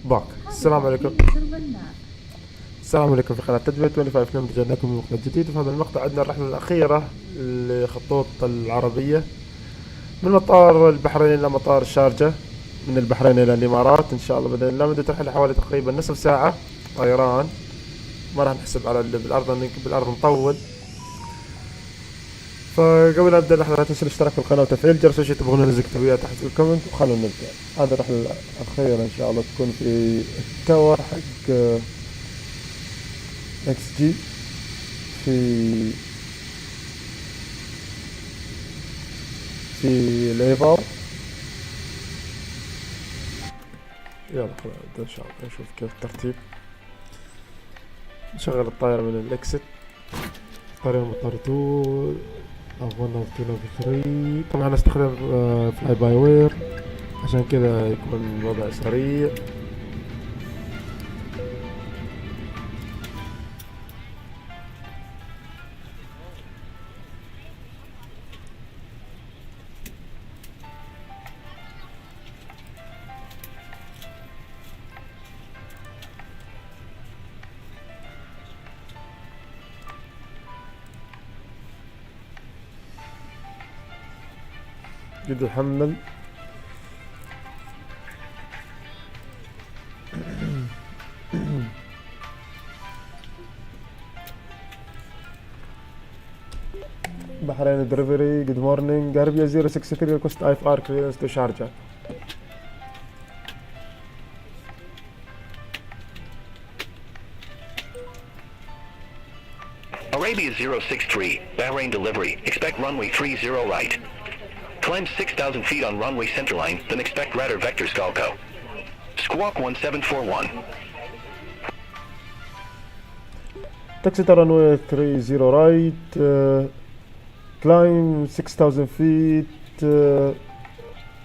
باك. السلام عليكم. السلام عليكم في قناة تدبير 25 رجعنا لكم من مقطع جديد. وفي هذا المقطع عندنا الرحلة الأخيرة لخطوط العربية من مطار البحرين إلى مطار الشارقة، من البحرين إلى الإمارات إن شاء الله بإذن الله. مدة الرحلة حوالي تقريبا نصف ساعة طيران، ما راح نحسب على اللي بالأرض لأن بالأرض نطول. فقبل أبدأ الرحلة لا تنسوا الاشتراك في القناة وتفعيل الجرس، وش تبغون ننزل اكتبوا تحت في الكومنت وخلونا نبدأ. هذه الرحلة الأخيرة إن شاء الله تكون في التور حق اكس جي في الإيرباص. يلا نبدأ إن شاء الله نشوف كيف الترتيب. نشغل الطائرة من الإكسيت، طريق مطار 2 أو 1 أو 2 أو 3. طبعا استخدم فلاي باي وير عشان كذا يكون الوضع سريع. جد يحمل. بحرين دليفري. جود مورنينج. عربية 063 ريكوست اي اف ار كليرنس تو شارجة. Arabia 063, Bahrain delivery, expect runway 30 right. Climb 6,000 feet on runway centerline, then expect radar vector Skalko. Squawk 1741. Taxi to runway 30 right, climb 6,000 feet,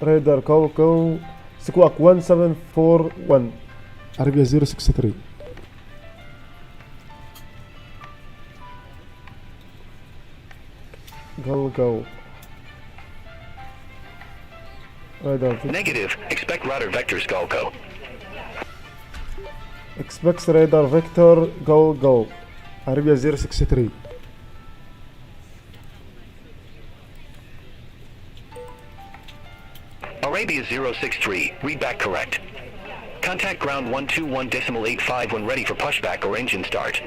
radar Skalko, squawk 1741. Arabia 063. Go. Negative. Expect radar vector Skalko. Expect radar vector go. Arabia 063. Arabia 063, read back correct. Contact ground 121.85 when ready for pushback or engine start.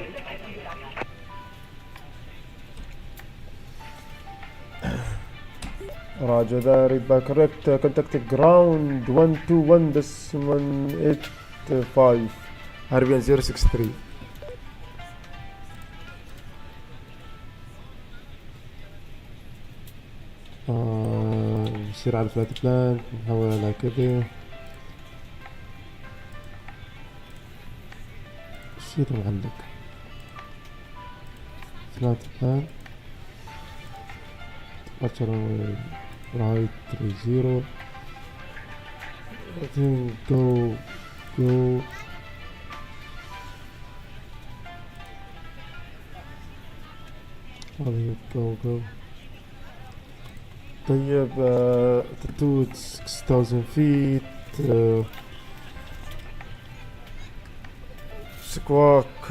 Roger that, read back correct. Contact ground 121.85. Arabian 063. نصير على الفلايت بلان، نحول على كذا. شيء عندك فلايت بلان departure right 30. I think go. go. طيب altitude 6,000 feet, squawk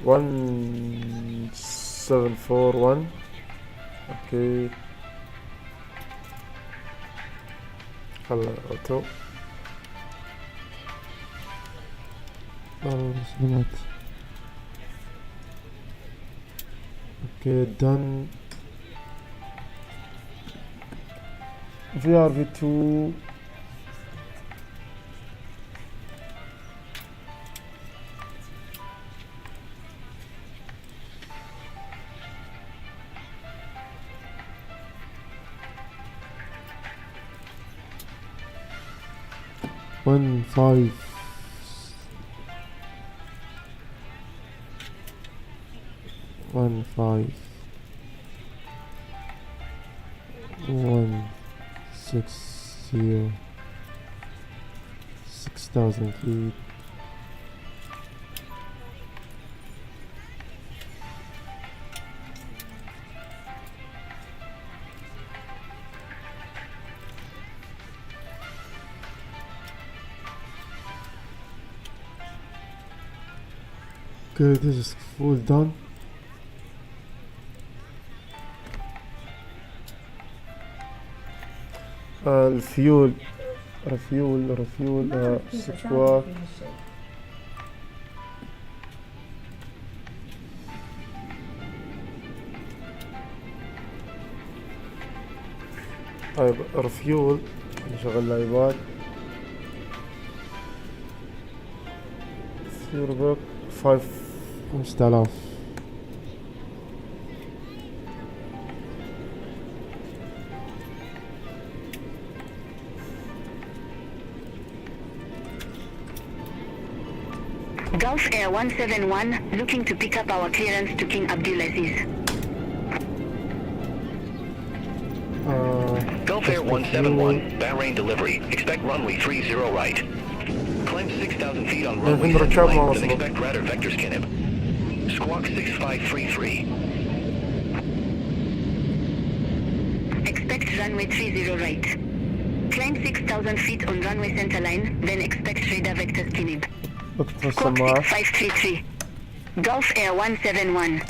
1741. اوكي خلى اوتو. اوكي done. VRV2 15 160 6,000 feet. Okay, this is full done. الفيول رفيول سكوات. طيب رفيول نشغل الايباد. فيوربوك 5000. Gulf Air 171 looking to pick up our clearance to King Abdulaziz. Gulf Air 171, Bahrain delivery. Expect runway 30 right. Climb 6,000 feet on runway central line, then expect radar vector skinib. Squawk 6533. Expect runway 30 right. Climb 6,000 feet on runway center line, then expect radar vector skinib. Squawk 6533. Gulf Air 171.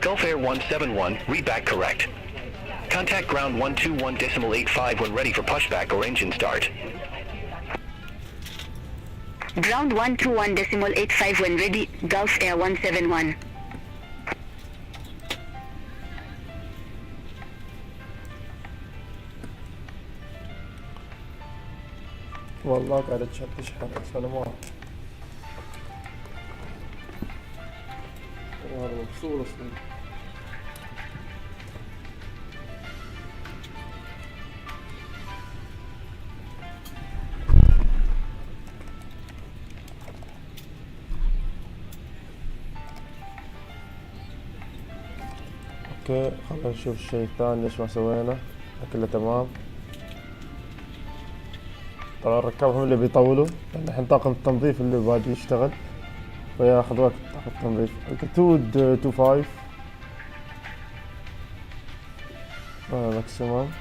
Gulf Air 171, read back correct. Contact ground 121.85 when ready for pushback or engine start. Ground 121.85 when ready, Gulf Air 171. والله قاعدة تشحن سلامات. والله مبسوط اصلا. اوكي خلينا نشوف الشيء الثاني ليش ما سوينا. كله تمام. طبعا الركاب هم اللي بيطولوا لان الحين طاقم التنظيف اللي بادي يشتغل وياخذ وقت طاقم التنظيف. الكتود 25 ماكسيموم.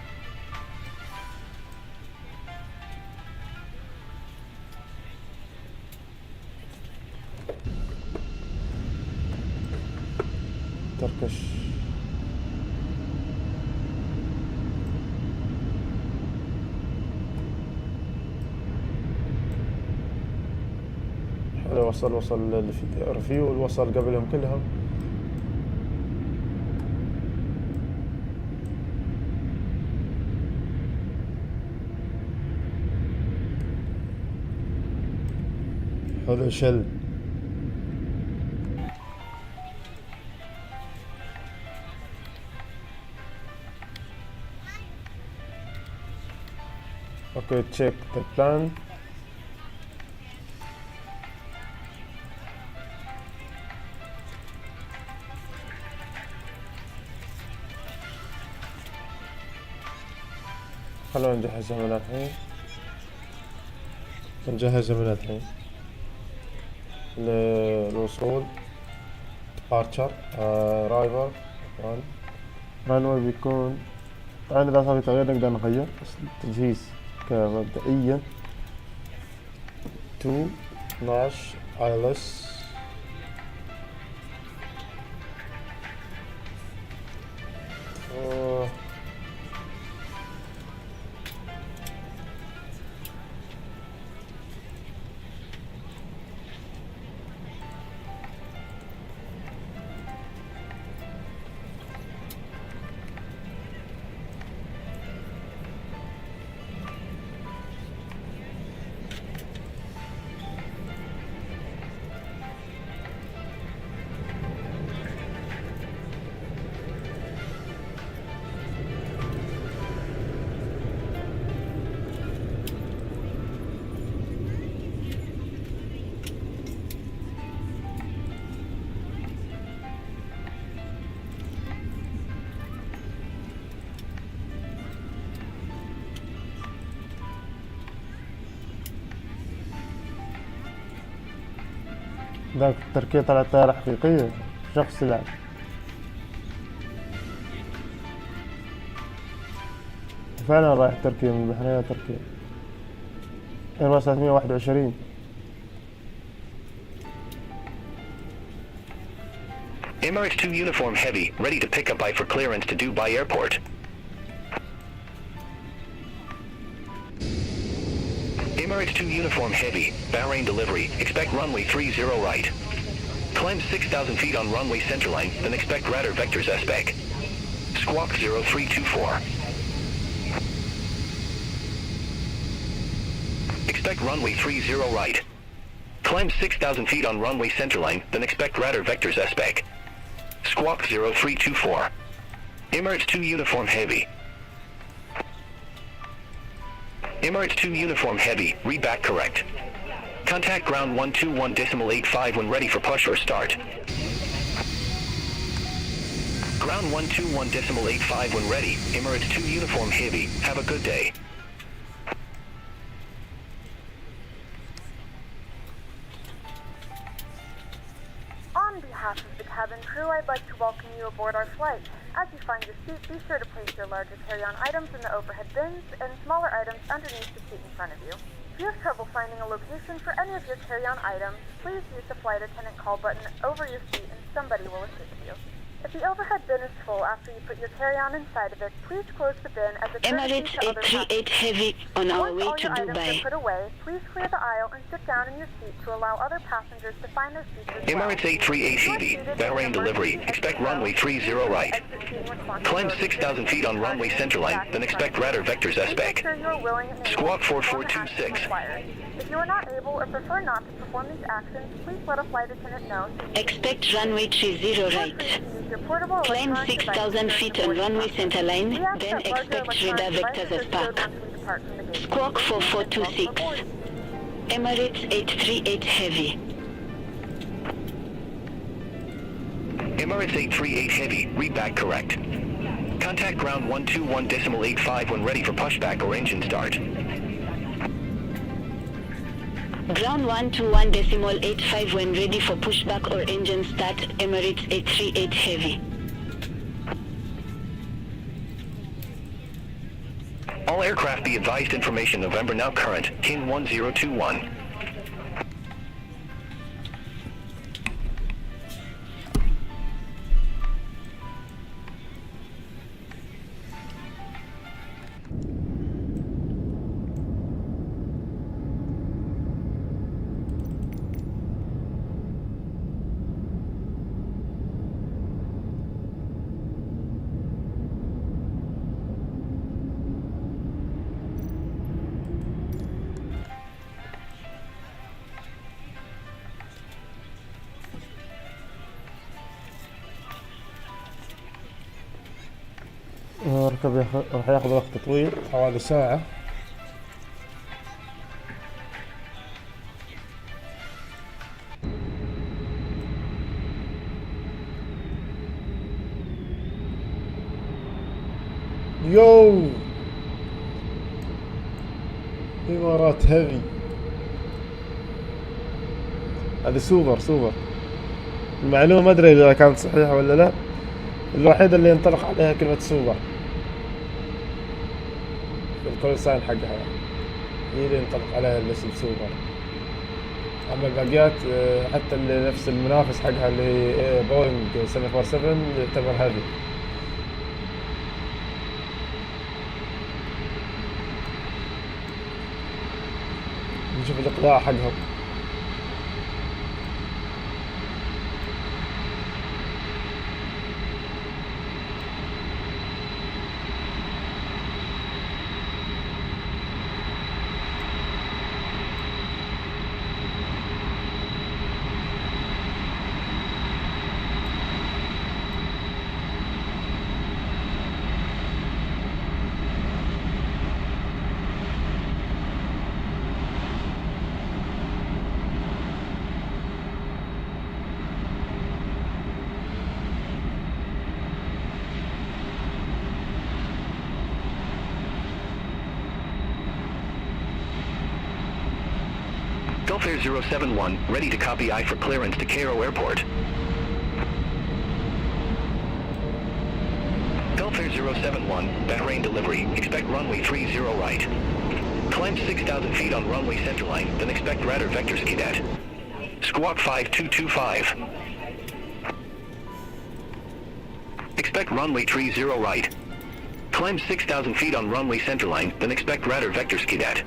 تركش وصل اللي في رفيول وصل قبلهم كلهم. حلو شل. اوكي تشيك ذا بلان. خلونا نجهزها من الحين. للوصول departure رايفر رانوي بيكون طبعا اذا صار في تغيير نقدر نغير بس التجهيز كمبدئيا 12 ILS ذاك تركيا طلعت طيارة حقيقية شخص لعب. فعلا رايح تركيا من البحرين تركيا. إيرباص 321. Emirates 2 uniform heavy, ready to pick up I for clearance to Dubai Airport. Emirates 2 uniform heavy, Bahrain delivery, expect runway 30 right. Climb 6,000 feet on runway centerline, then expect radar vectors S-Spec. Squawk 0324. Expect runway 30 right. Climb 6,000 feet on runway centerline, then expect radar vectors S-Spec. Squawk 0324. Emirates 2 uniform heavy. Emirates 2 uniform heavy, read back correct. Contact ground 121.85 when ready for push or start. Ground 121.85 when ready, Emirates 2 uniform heavy, have a good day. On behalf of the cabin crew, I'd like to welcome you aboard our flight. As you find your seat, be sure to place your larger carry-on items in the overhead bins and smaller items underneath the seat in front of you. If you have trouble finding a location for any of your carry-on items, please use the flight attendant call button over your seat and somebody will assist you. If the overhead bin is full after you put your carry-on inside of it, please close the bin as a courtesy Emirates to other A320 passengers. heavy on our Once way all to your items Dubai. are put away, please clear the aisle and sit down in your seat to allow other passengers to find their seats as well. Emirates A320 heavy, Bahrain delivery, expect runway 30 right. Climb 6,000 feet on runway centerline, then expect radar vectors S-Spec. Squawk 4426. If you are not able or prefer not to perform these actions, please let a flight attendant know. Expect runway 30 right. Climb 6,000 feet on runway centerline, then expect radar vectors as spark. Squawk 4426. Emirates 838 heavy. Emirates 838 heavy, read back correct. Contact ground 121.85 when ready for pushback or engine start. Ground 121.85 when ready for pushback or engine start, Emirates 838 heavy. All aircraft be advised information November now current, King 1021. ركب راح ياخذ وقت طويل حوالي ساعة. يو إمارات هذي هذه سوبر المعلومة ما أدري إذا كانت صحيحة ولا لا. الوحيدة اللي ينطلق عليها كلمة سوبر في الكول ساين حقها، هي اللي ينطلق عليها الاسم سوبر. أما الباقيات حتى اللي نفس المنافس حقها اللي هي بوينغ 747 يعتبر هذي. نشوف الإقلاع حقهم. Gulf Air 071, ready to copy I for clearance to Cairo Airport. Gulf Air 071, Bahrain delivery, expect runway 30 right. Climb 6,000 feet on runway centerline, then expect radar vectors cadet. Squawk 5225. expect runway 30 right. Climb 6,000 feet on runway centerline, then expect radar vector skid at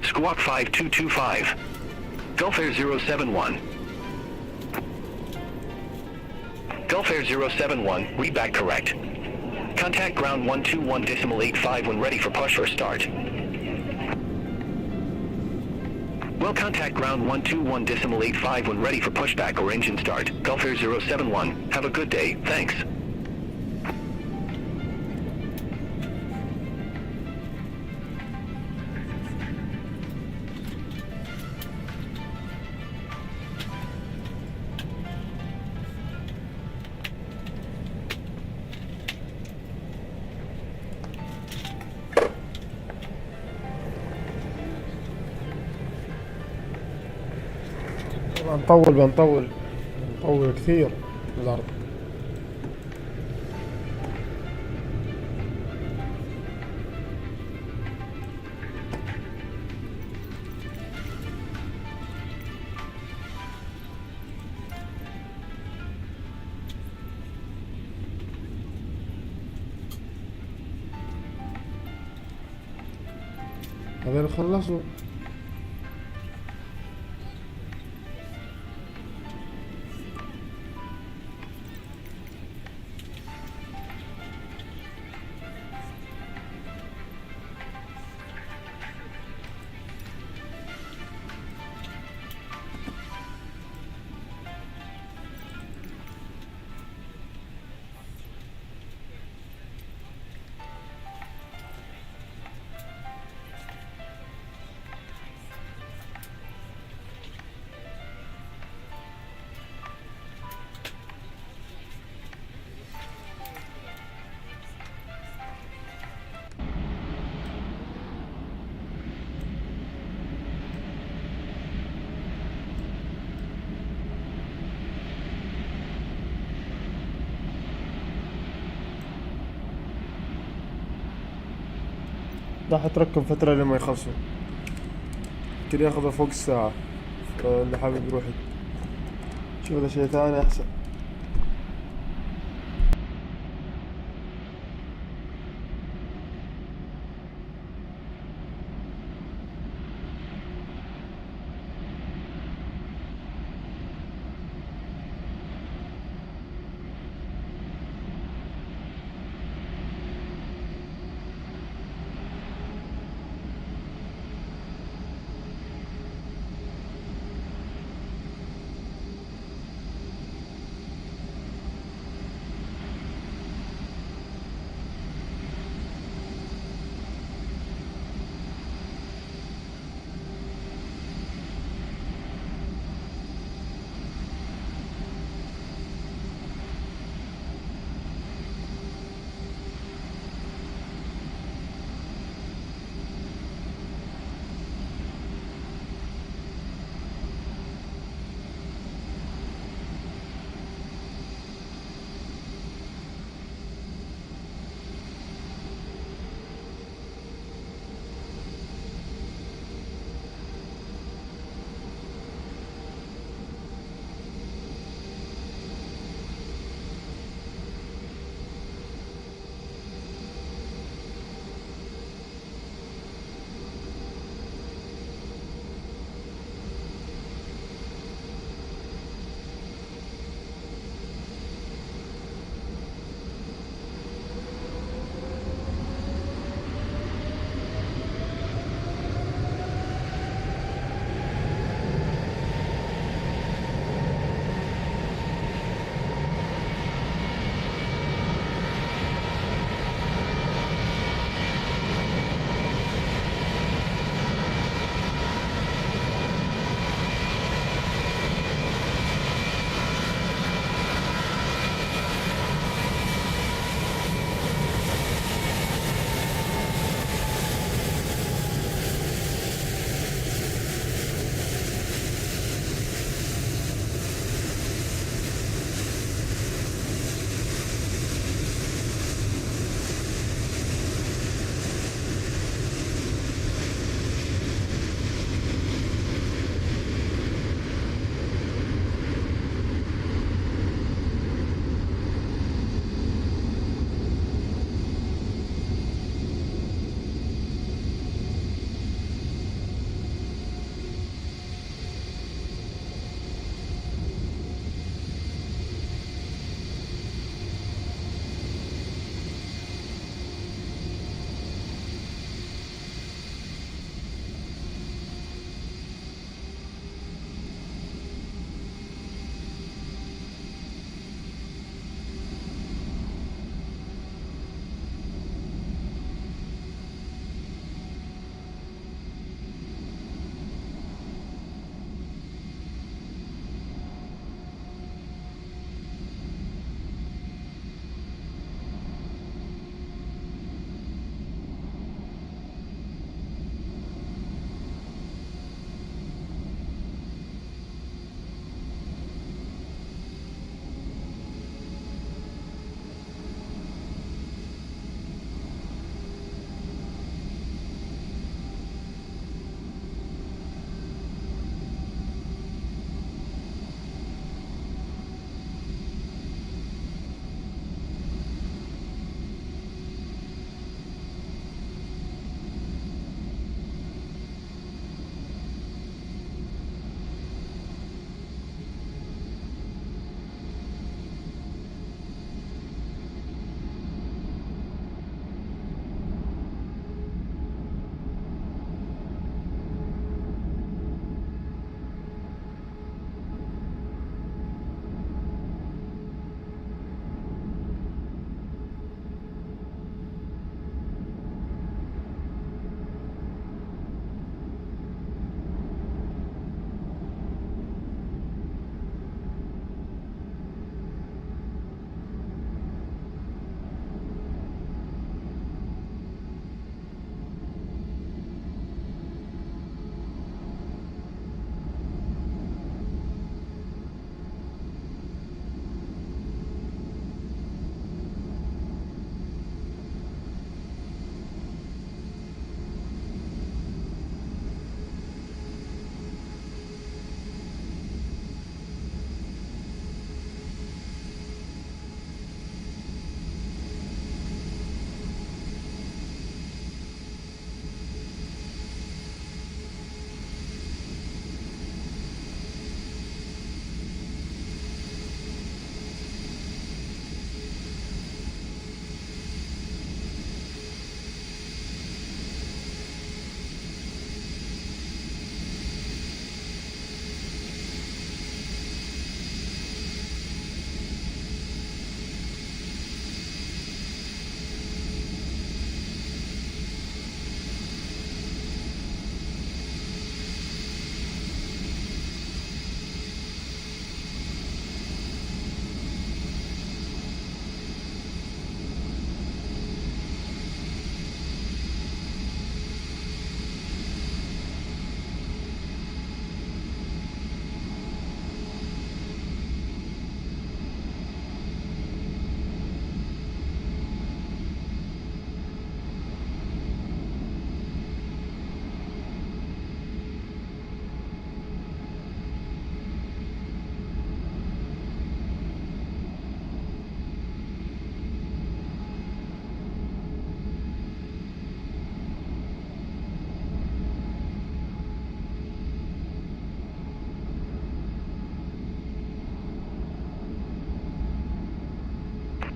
Squawk 5225. Gulf Air 071. Gulf Air 071, read back correct. Contact ground 121.85 when ready for push or start. Well, contact ground 121.85 when ready for pushback or engine start. Gulf Air 071, have a good day, thanks. بنطول كثير الأرض. هذول خلصوا. راح اتركم فترة لما يخلصوا، يمكن ياخذوا فوق الساعة، فاللي حابب يروح شوف له شي ثاني احسن.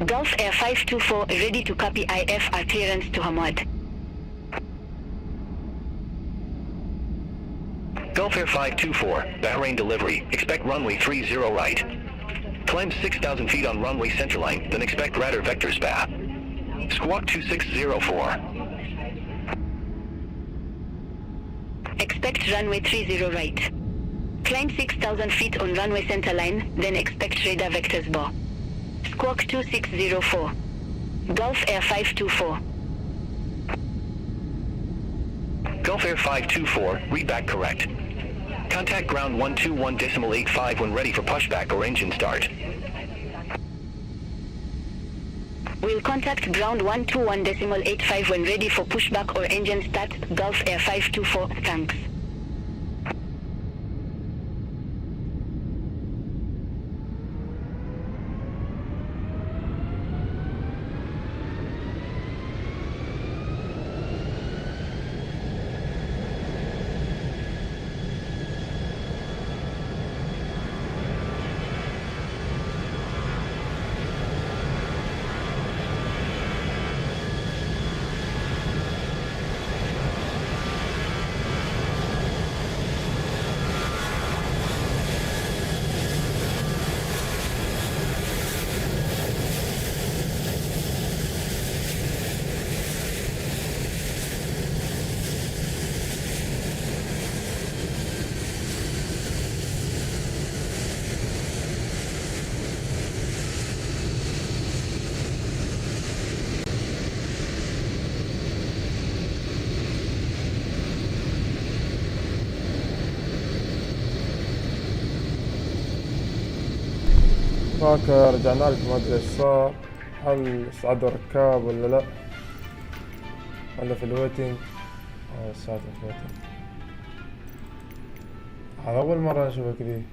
Gulf Air 524 ready to copy IF are clearance to Hamad. Gulf Air 524, Bahrain delivery. Expect runway 30 right. Climb 6,000 feet on runway centerline, then expect radar vector SPA. Squawk 2604. Expect runway 30 right. Climb 6,000 feet on runway centerline, then expect radar vectors BA. Squawk 2604. Gulf Air 524. Gulf Air 524, read back correct. Contact ground 121.85 when ready for pushback or engine start. We'll contact ground 121.85 when ready for pushback or engine start. Gulf Air 524, thanks. هاك رجعنا لكم، ما ادري ايش صار، هل صعدوا الركاب ولا لا، ولا في الويتنج. صعدوا في الويتنج. هذا اول مرة اشوفه كذي.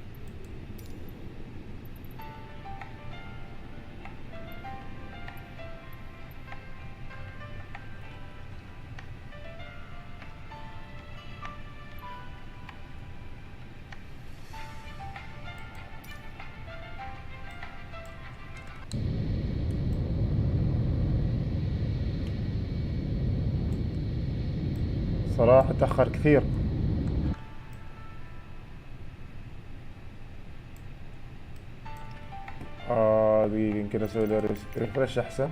صراحة تأخر كثير. دقيقة يمكن اسوي له ريفرش احسن.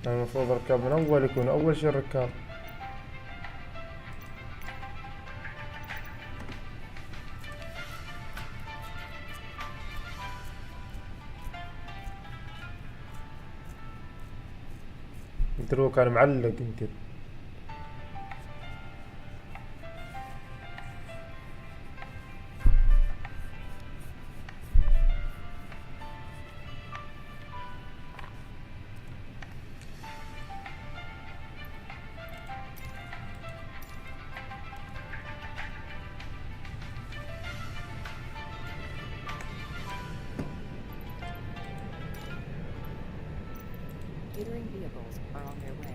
المفروض الركاب من اول يكون اول شي الركاب. يمكن هو كان معلق يمكن. Catering vehicles are on their way.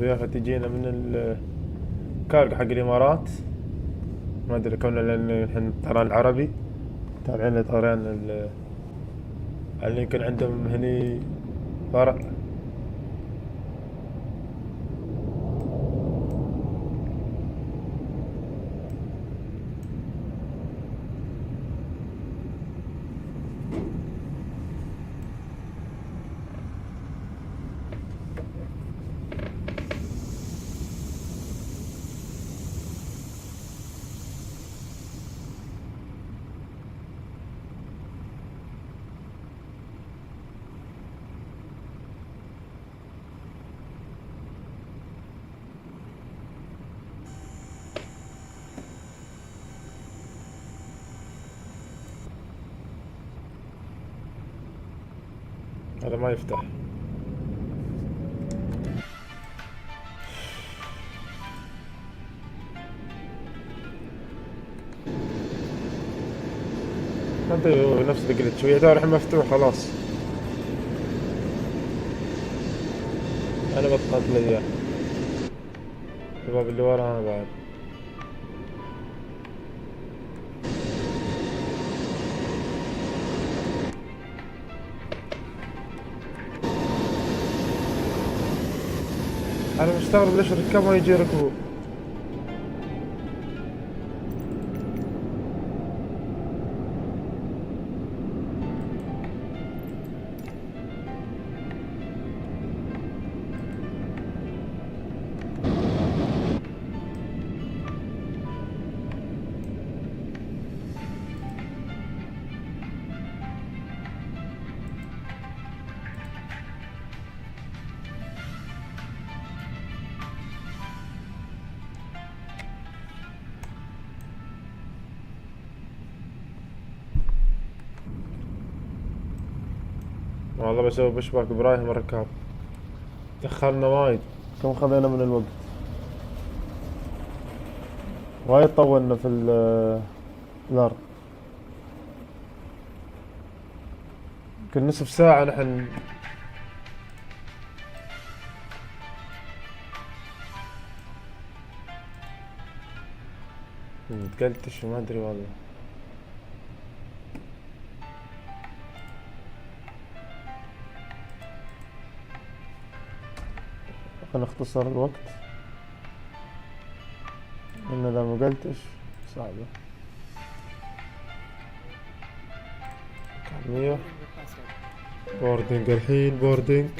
يا اخي تجينا من الكارغو حق الامارات، ما ادري كنا لان الحين الطيران العربي تابعين لطيران اللي يمكن عندهم هني فرع. هذا ما يفتح. هذا نفس اللي قلت شوية، ده الحين مفتوح خلاص. انا بطلت لي اياه. الباب اللي ورا انا بعد. انا مستغرب ليش الركاب ما يجي يركبوا. والله بسوي بشباك برايهم الركاب. تأخرنا وايد، كم خذينا من الوقت، وايد طولنا في الأرض، يمكن نصف ساعة نحن. تقلتش ما أدري والله. نختصر الوقت إن إذا ما قلتش صعبة. 100 بوردنج الحين بوردنج.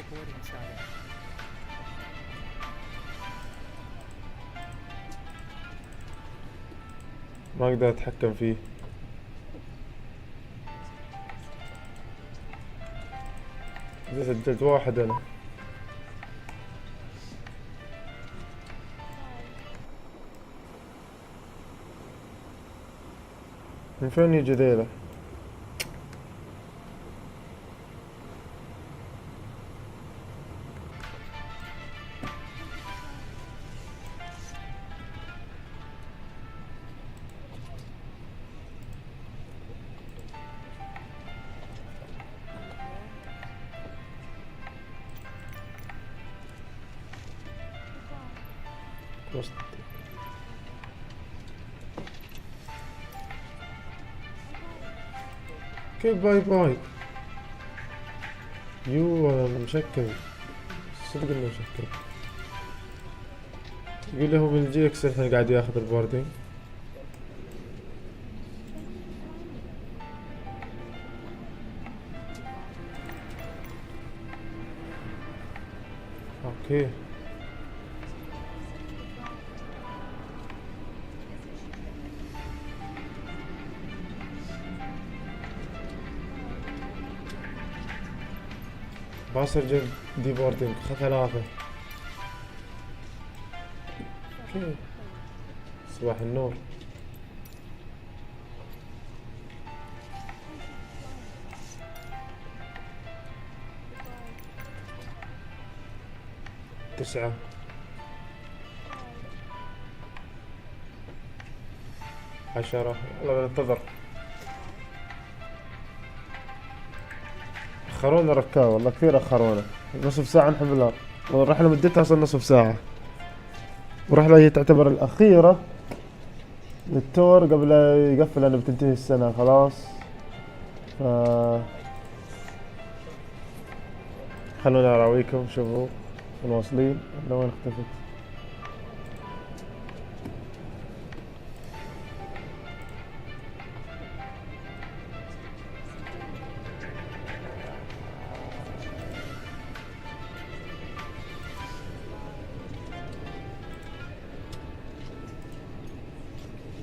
ما أقدر أتحكم فيه. إذا سجلت واحد أنا. من فين يجي ذيله؟ كيف باي باي؟ يو انا مشكل، صدق انه مشكل. يقول له من الجي اكس الحين قاعد ياخذ البوردينج. اوكي باسرجر دي بوردينج خذ 3. اوكي صباح النور. تسعة 10. والله ننتظر. أخرونا ركاب والله كثير أخرونا، نصف ساعة نحن بالأرض والرحلة مدتها أصلا نصف ساعة. ورحلة هي تعتبر الأخيرة للتور قبل يقفل لأنه بتنتهي السنة خلاص. ف خلونا أراويكم. شوفوا واصلين ولا وين اختفت.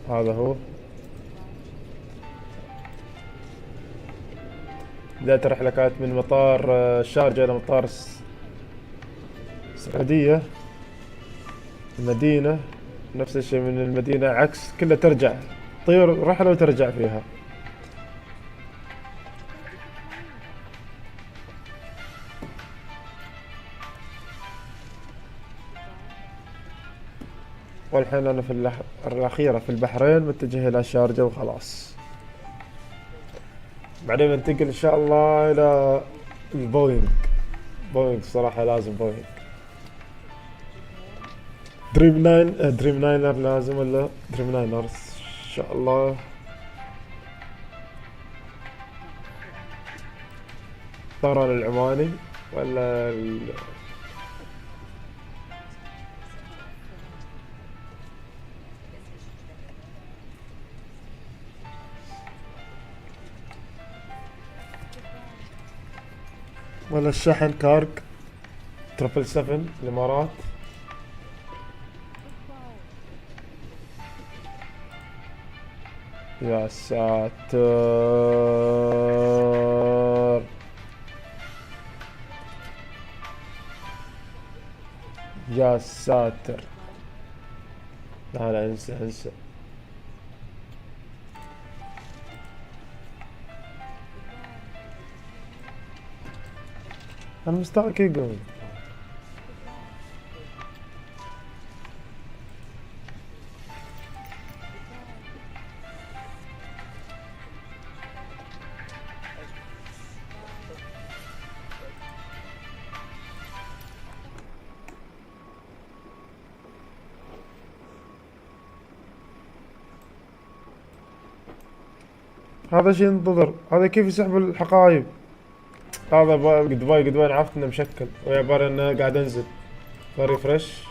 هذا هو بداية الرحلة. كانت من مطار الشارقة إلى مطار السعودية المدينة. نفس الشيء من المدينة عكس، كلها ترجع طير رحلة وترجع فيها. والحين أنا في الأخيرة في البحرين متجه إلى الشارقة وخلاص. بعدين بنتقل إن شاء الله إلى البوينغ. بوينغ صراحة لازم بوينغ. دريم لاينر لازم، ولا دريم لاينرز إن شاء الله. طيران العماني ولا ولا الشحن كارك 777 الإمارات. يا ساتر، يا ساتر. لا لا انسى انسى. انا مستغرب كيف يقول. هذا شيء ينتظر. هذا كيف يسحب الحقايب. هذا قد باي عرفت انه مشكل وعبارة انه قاعد انزل فريفرش.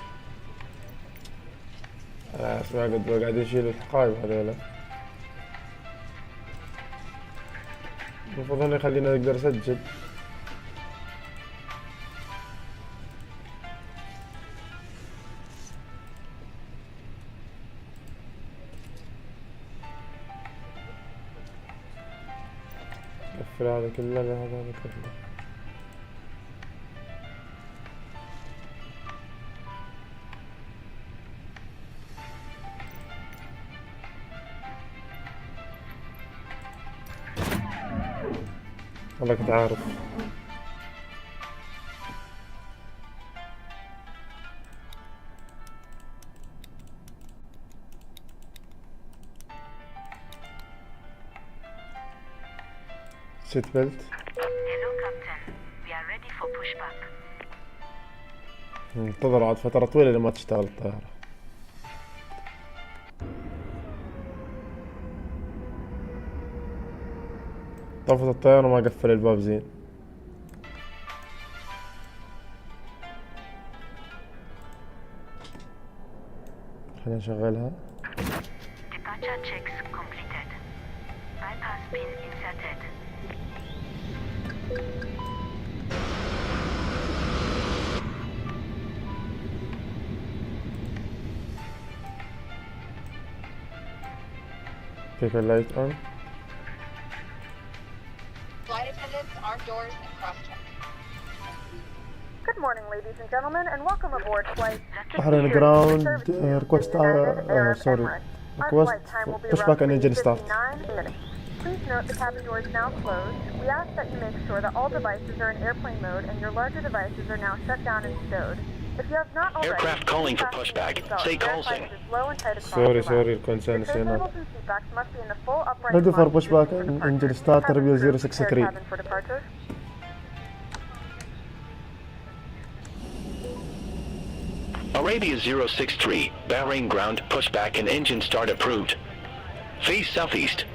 انا اسمع قد باي قاعد يشيل الحقايب هذولا. المفروض انه يخلينا نقدر اسجل. قفل هذا كله. لا هذا كله. والله كنت عارف. سيت بيلت. Hello, Captain. We are ready for pushback. انتظر عاد فترة طويلة لما تشتغل الطيارة. طفت الطيارة وما قفل الباب زين. خلينا نشغلها. Departure checks completed. Bypass pin inserted. Take a light on. Flight attendants, armed doors, and cross-check. Good morning, ladies and gentlemen, and welcome aboard flight Bahrain ground request sorry. Request pushback and engine start. Please note the cabin door is now closed. We ask that you make sure that all devices are in airplane mode and your larger devices are now shut down and stowed. If you have not already, Aircraft calling for pushback. Say closing. Sorry الكونسيرن هنا. must be in the full upright Ready for line. pushback and engine start review 063. Cabin for departure. Arabia 063, Bahrain ground, pushback and engine start approved. Face southeast.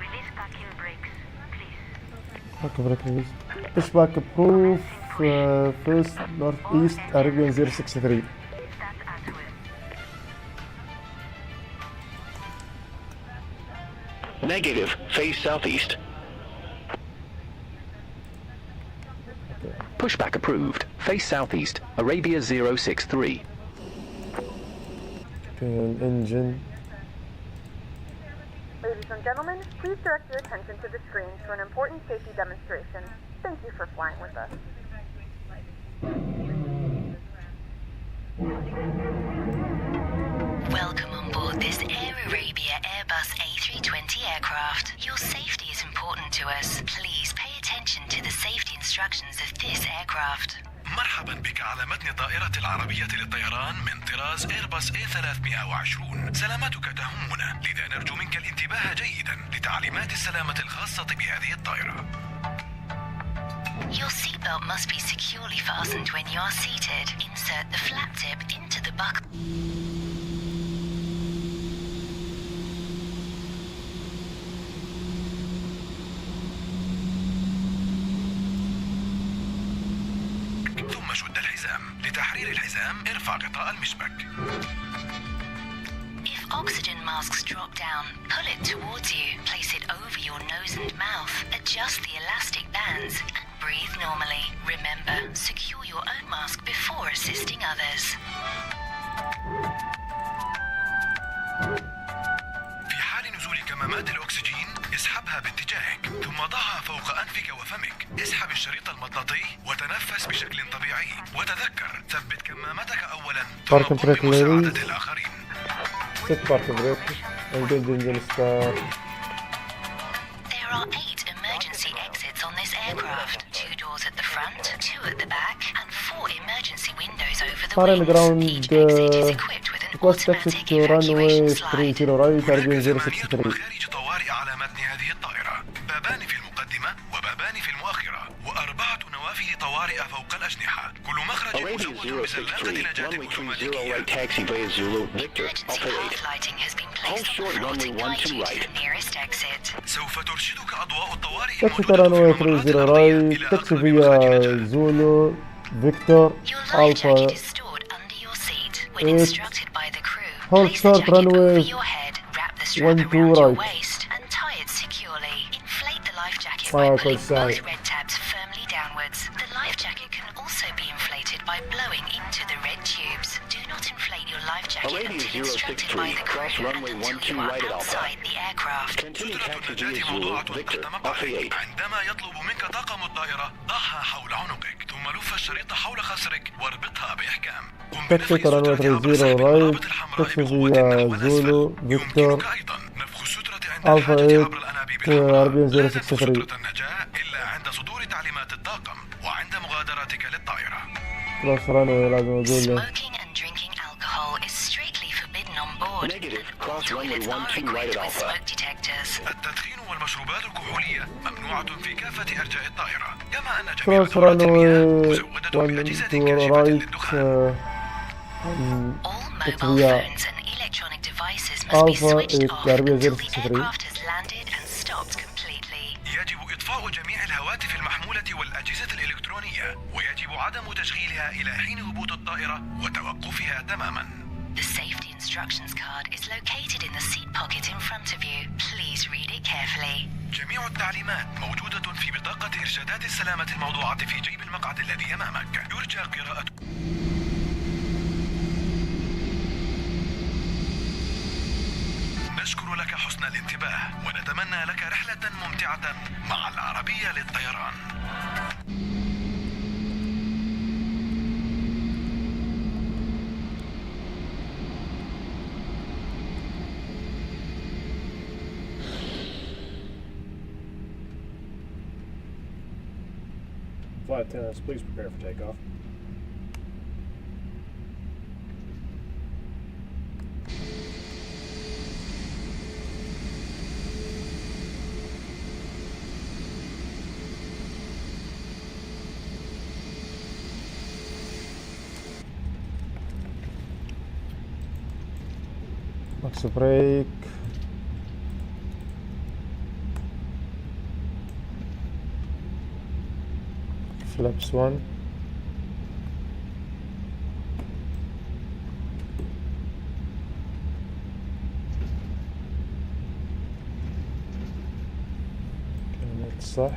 Release parking brakes, please. باك بريك بليز. pushback proof first northeast Arabian 063. Start at will. Negative, face southeast. Pushback approved. Face southeast. Arabia 063. engine. Ladies and gentlemen, please direct your attention to the screen for an important safety demonstration. Thank you for flying with us. Welcome on board this Air Arabia Airbus A320 aircraft. Your safety is important to us. Please pay attention to the safety instructions of this aircraft. مرحبا بك على متن طائرة العربية للطيران من طراز إيرباص A320. سلامتك تهمنا، لذا نرجو منك الانتباه جيدا لتعليمات السلامة الخاصة بهذه الطائرة. Your seatbelt must be securely fastened when you are seated. Insert the flap tip into the buckle. ثم شد الحزام. لتحرير الحزام ارفع غطاء المشبك. If oxygen masks drop down, pull it towards you. Place it over your nose and mouth. Adjust the elastic bands and breathe normally. Remember, secure your own mask before assisting others. في حال نزول كمامات الأكسجين اسحبها باتجاهك ثم ضعها فوق أنفك وفمك. اسحب الشريط المطاطي وتنفس بشكل طبيعي. وتذكر ثبت كمامتك أولا ثم قم بمساعدة الآخرين. Set park brake. Engine start. There are 8 emergency exits on this aircraft. 2 doors at the front, 2 at the back, and 4 emergency windows over the Foreign wings. ground, Each exit is equipped with an request exit automatic to runway evacuation slide. 30 right, هناك Arabian ثمانية 063. مخارج طوارئ على متن هذه الطائرة، بابان في المقدمة وبابان في المؤخرة، و4 نوافذ طوارئ فوق الأجنحة. كل مخرج Arabia مزود بزلاقة 063, نجاة runway 30 أوتوماتيكية. right taxi via Zulu, Victor, Emergency Alpha path 8. lighting has been Hold placed on short the floor runway to guide 12 you to right. the nearest exit. سوف ترشدك أضواء الطوارئ Taxi الموجودة runway في الممرات 30 الأرضية right. إلى Taxi أقرب مخرج via نجاة. Zulu, Victor, Your life Alpha. jacket is stored under your seat. When 8. instructed by the crew, Hold place the short jacket runway over your head, wrap the strap 12 around your right. waist, and tie it securely. Inflate the life jacket Ah, by good pulling side. both red tabs firmly downwards. The life jacket can also be inflated by blowing into the red tubes. Do not inflate your life jacket Arabia until instructed by 063, the cross crew and runway until 12 you are right at Alpha. outside the aircraft. Continue سترة taxi النجاة via Zulu, موضوعة Victor, تحت Alpha مقعدك. 8. عندما يطلب منك طاقم الطائرة ضعها حول عنقك، ثم لف الشريط حول خصرك واربطها بإحكام. قم Taxi بنفخ runway السترة عبر 30 سحب right. القنابل الحمراء Taxi بقوة via نحو الأسفل. Zulu, Victor, يمكنك أيضا نفخ السترة عند Alpha الحاجة 8 عبر الأنابيب to الحمراء. Arabian لا تنفخ 063. سترة النجاة إلا عند صدور تعليمات الطاقم وعند مغادرتك للطائرة. Cross runway لازم أقول له. Smoking and drinking alcohol is strictly forbidden on board. Negative. And all Cross runway toilets are 12 right equipped at with Alpha. smoke detectors. التدخين والمشروبات الكحولية ممنوعة في كافة أرجاء الطائرة، كما أن جميع Cross دورات المياه runway مزودة 1 بأجهزة to كاشفة right. للدخان. All Taxi mobile via phones and electronic devices must be Alpha switched 8 off Arabia until the 063. aircraft has landed and stopped completely. يجب إطفاء جميع الهواتف المحمولة والأجهزة الإلكترونية، ويجب عدم تشغيلها إلى حين هبوط الطائرة وتوقفها تماما. The safety instructions card is located in the seat pocket in front of you. Please read it carefully. جميع التعليمات موجودة في بطاقة إرشادات السلامة الموضوعة في جيب المقعد الذي أمامك. يرجى قراءة. نشكر لك حسن الانتباه ونتمنى لك رحلة ممتعة مع العربية للطيران. Flight attendants, please prepare for takeoff. ماكس بريك. فلابس 1. كانت صح.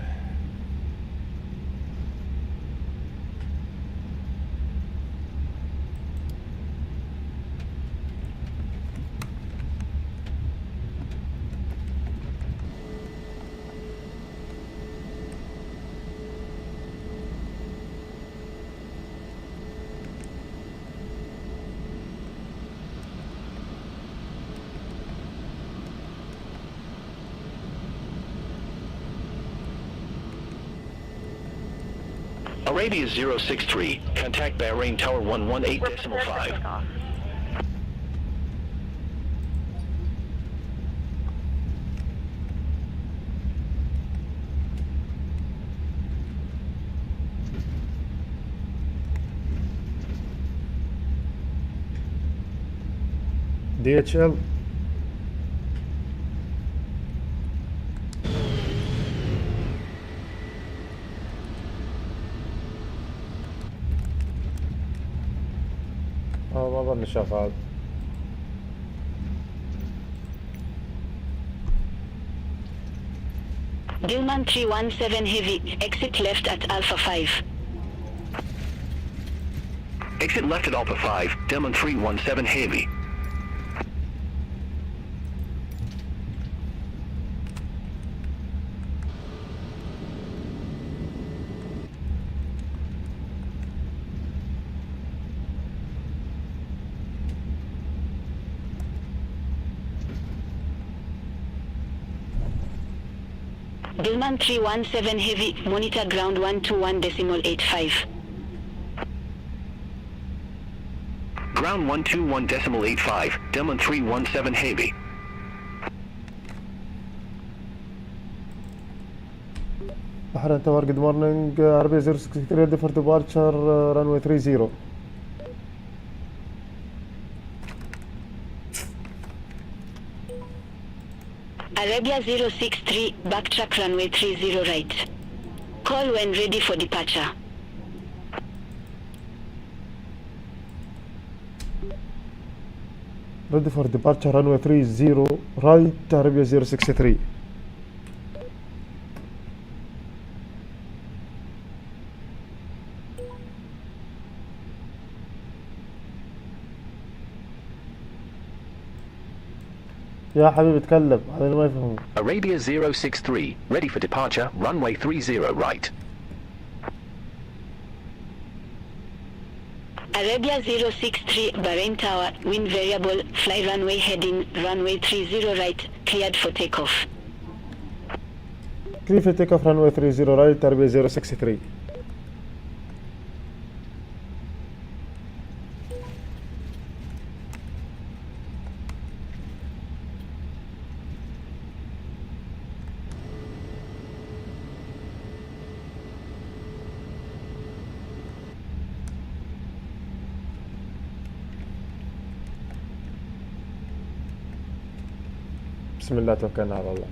Arabia 063, contact Bahrain Tower 118.5. DHL. ما ظني شغال. Gilman 317 Heavy, exit left at Alpha 5. Exit left at Alpha 5, Delman 317 Heavy. Gilman 317 Heavy, monitor ground 121.85. Ground 121.85, Delman 317 Heavy. بحرين تاور جود مورنينج. عربية 063 ready for departure runway 30. Arabia 063, backtrack runway 30 right. Call when ready for departure. ready for departure runway 30 right. Arabia 063. يا حبيبي اتكلم هذا ما يفهمون. Arabia 063, ready for departure, runway 30 right. Arabia 063, Bahrain Tower, wind variable, fly runway heading, runway 30 right, cleared for takeoff. clear for takeoff runway 30 right. Arabia 063. بسم الله توكلنا على الله.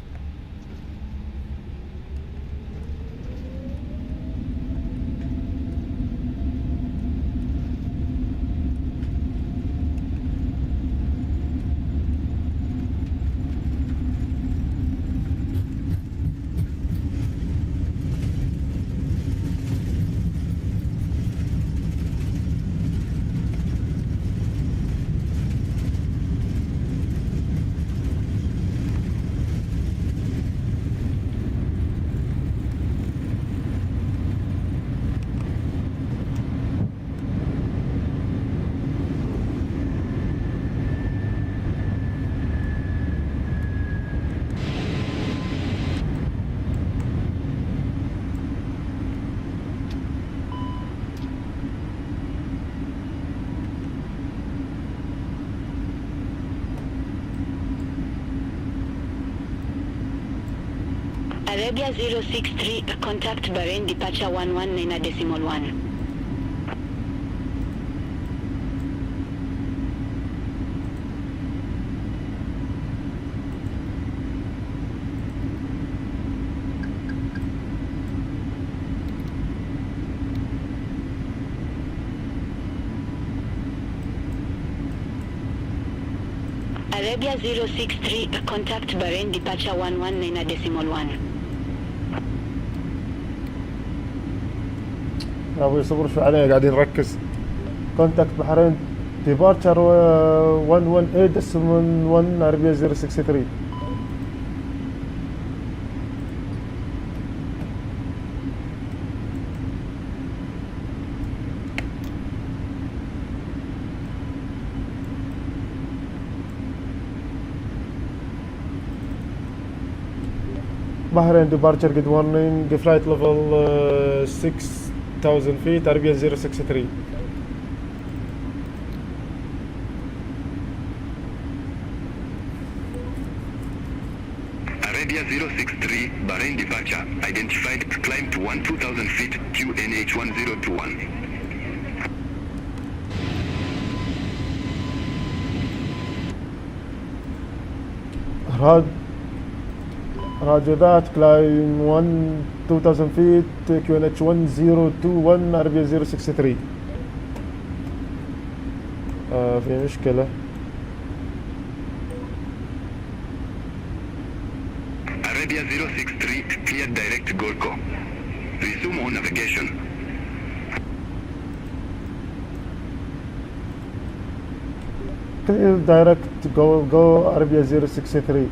Arabia 063, contact Bahrain departure 119.1. Arabia 063, contact Bahrain departure 119.1. يا ابوي صبروا شوي علينا قاعدين نركز. كونتاكت بحرين ديبارتشر 118.1 عربية 063. Bahrain departure good warning, flight level 6,000 feet, Arabia 063. Arabia 063, Bahrain departure, identified climb to 2,000 feet, QNH 1021. Roger that, climb 2,000 feet, QNH 1021, Arabia 063. في مشكلة. Arabia 063, cleared direct Gorko. Resume on navigation. Clear direct, go Arabia 063.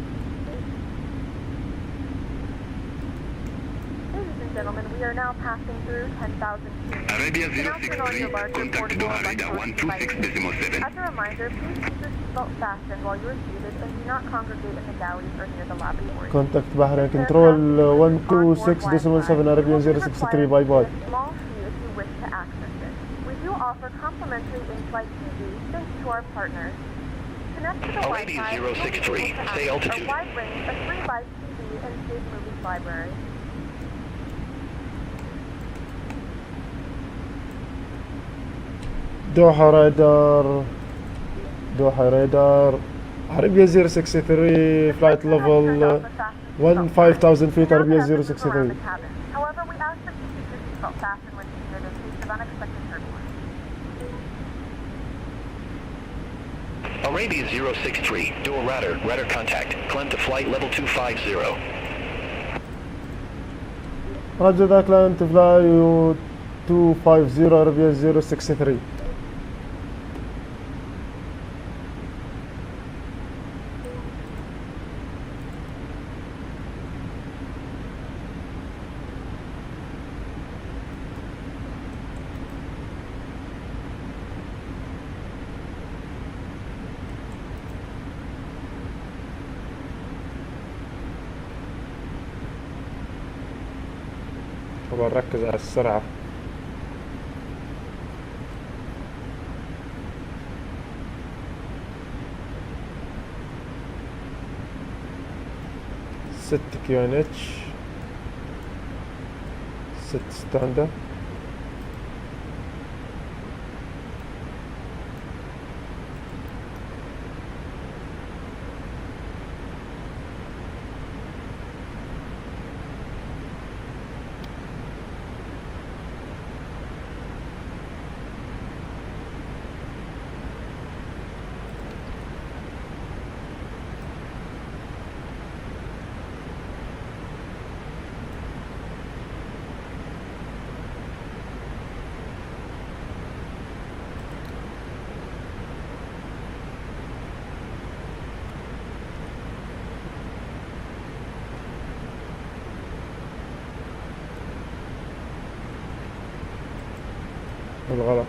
Gentlemen, we are now passing through 10,000 feet. Arabia 063, contact Doha Radar 126.7. As a reminder, please keep your seatbelt fastened while you are seated and do not congregate in the galleys or near the lavatory. Contact Bahrain Control 126.7 Arabian 063, bye bye. A small fee if you wish to access it. We do offer complimentary in-flight TV thanks to our partners. Connect to the Arabia Wi-Fi, you'll be 063, able to stay access altitude. a wide range of free live TV and state movies library. Doha radar, Arabia 063, flight level 15,000 feet, Arabia 063. However, we ask that you keep your seatbelt fastened when seated in case of unexpected turbulence. Arabia 063, do a radar contact, climb to flight level 250. Roger that, climb to fly 250, Arabia 063. طبعا ركز على السرعة. ست QNH 6 ستاندر. بالغلط.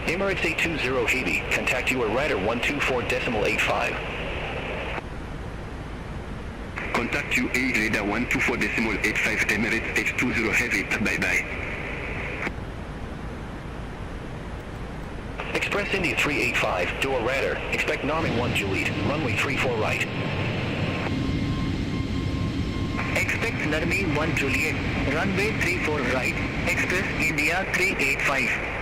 Emirates 820 Haiti, contact you at radar 124.85. Contact you A radar 124.85 Emirates H20 heavy. Bye bye. Express India 385, door radar. Expect Narming 1 Juliet, runway 34 right. Expect Narmi 1 Juliet, runway 34 right, Express India 385.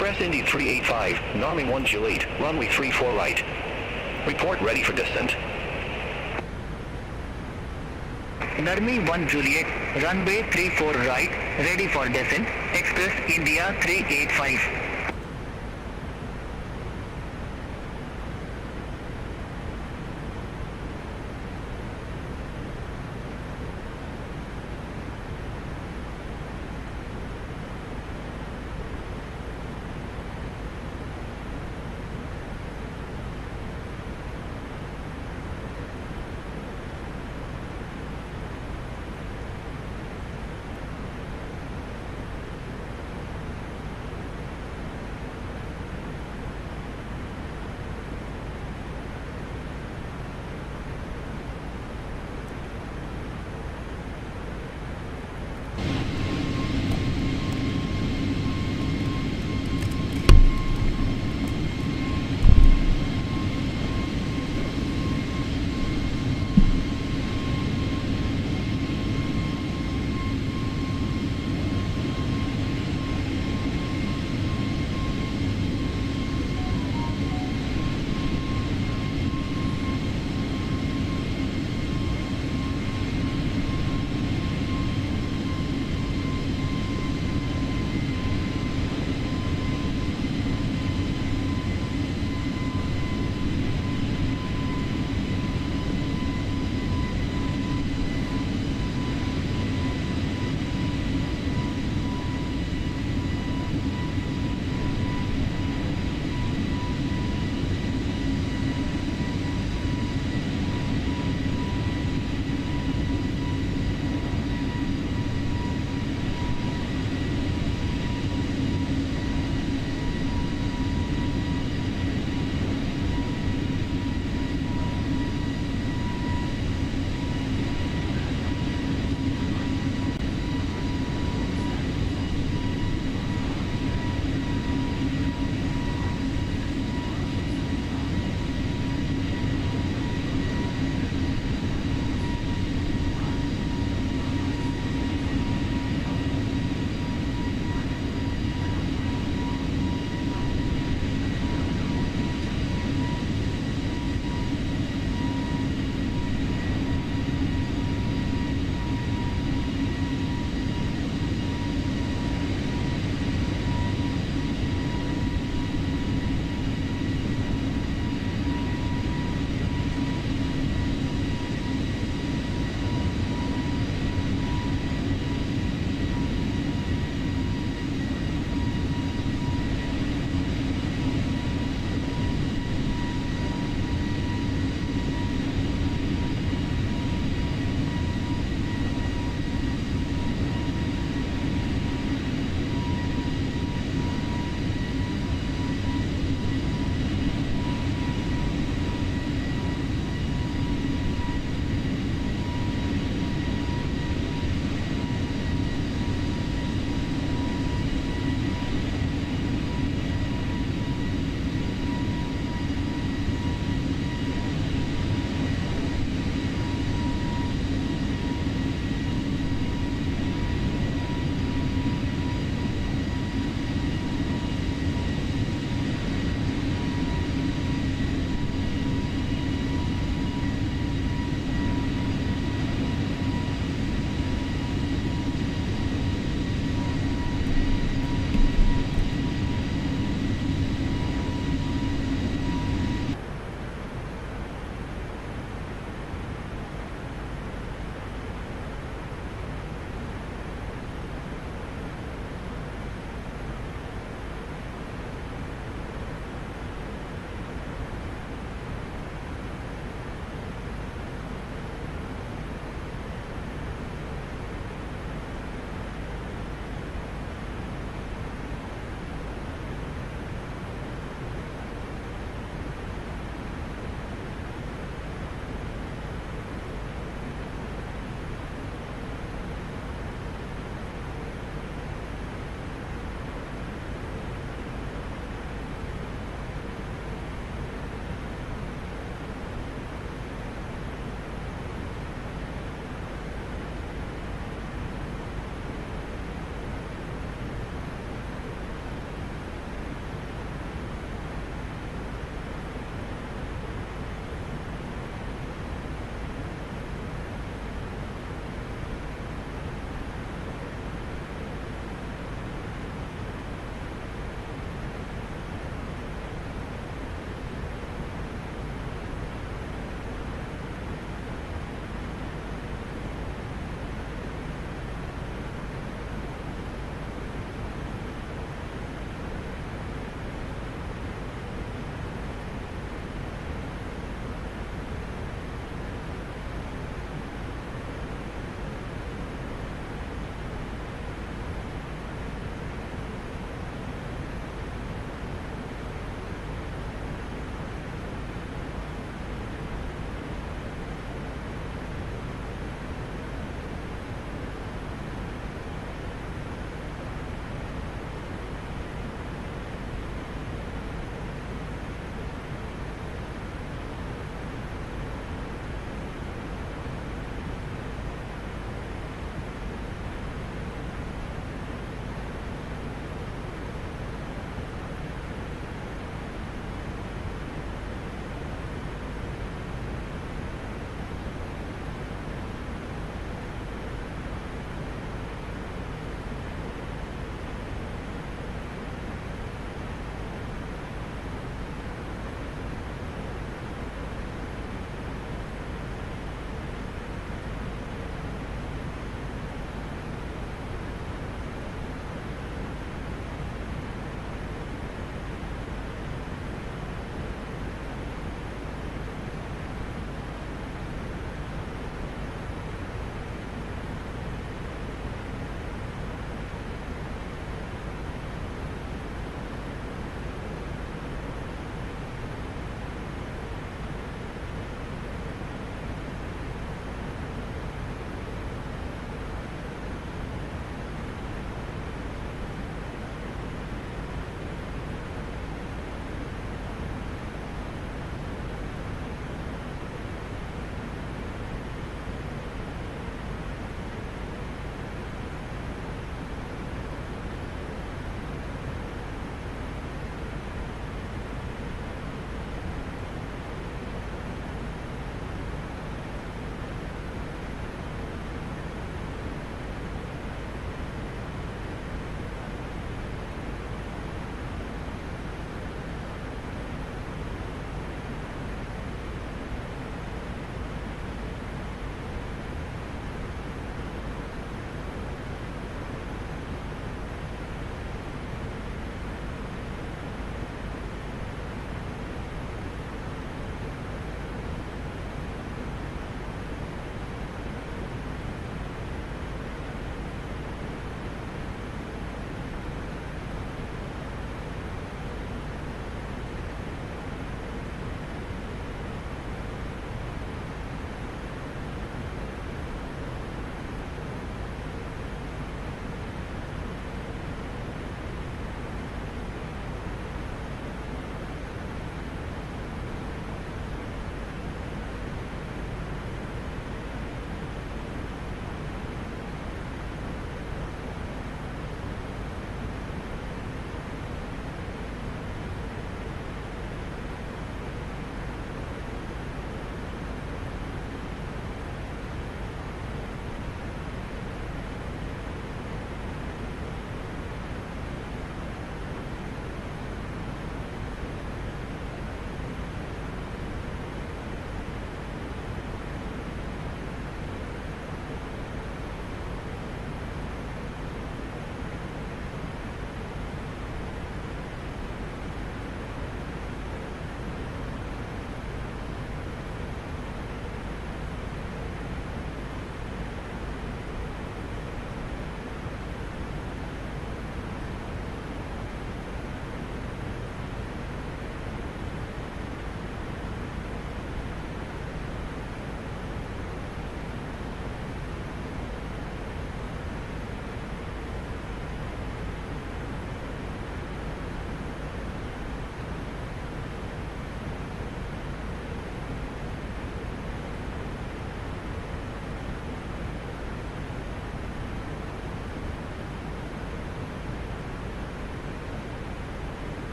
Express Indy 385, Narming 1 Juliet, runway 34 right. Report ready for descent. Narmi 1 Juliet, runway 34 right, ready for descent, Express India 385.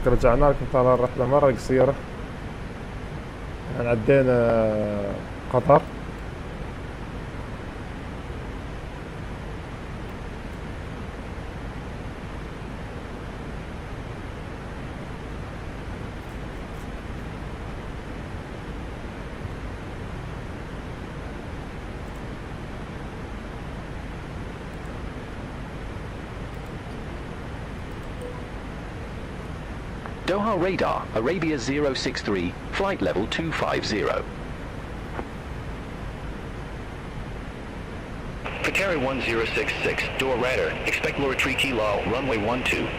هيك رجعنا لكم. طال الرحلة مرة قصيرة، يعني عدينا قطر، Doha radar, Arabia 063, flight level 250. Qatari 1066, Doha radar, expect lower 3 kilo, runway 12.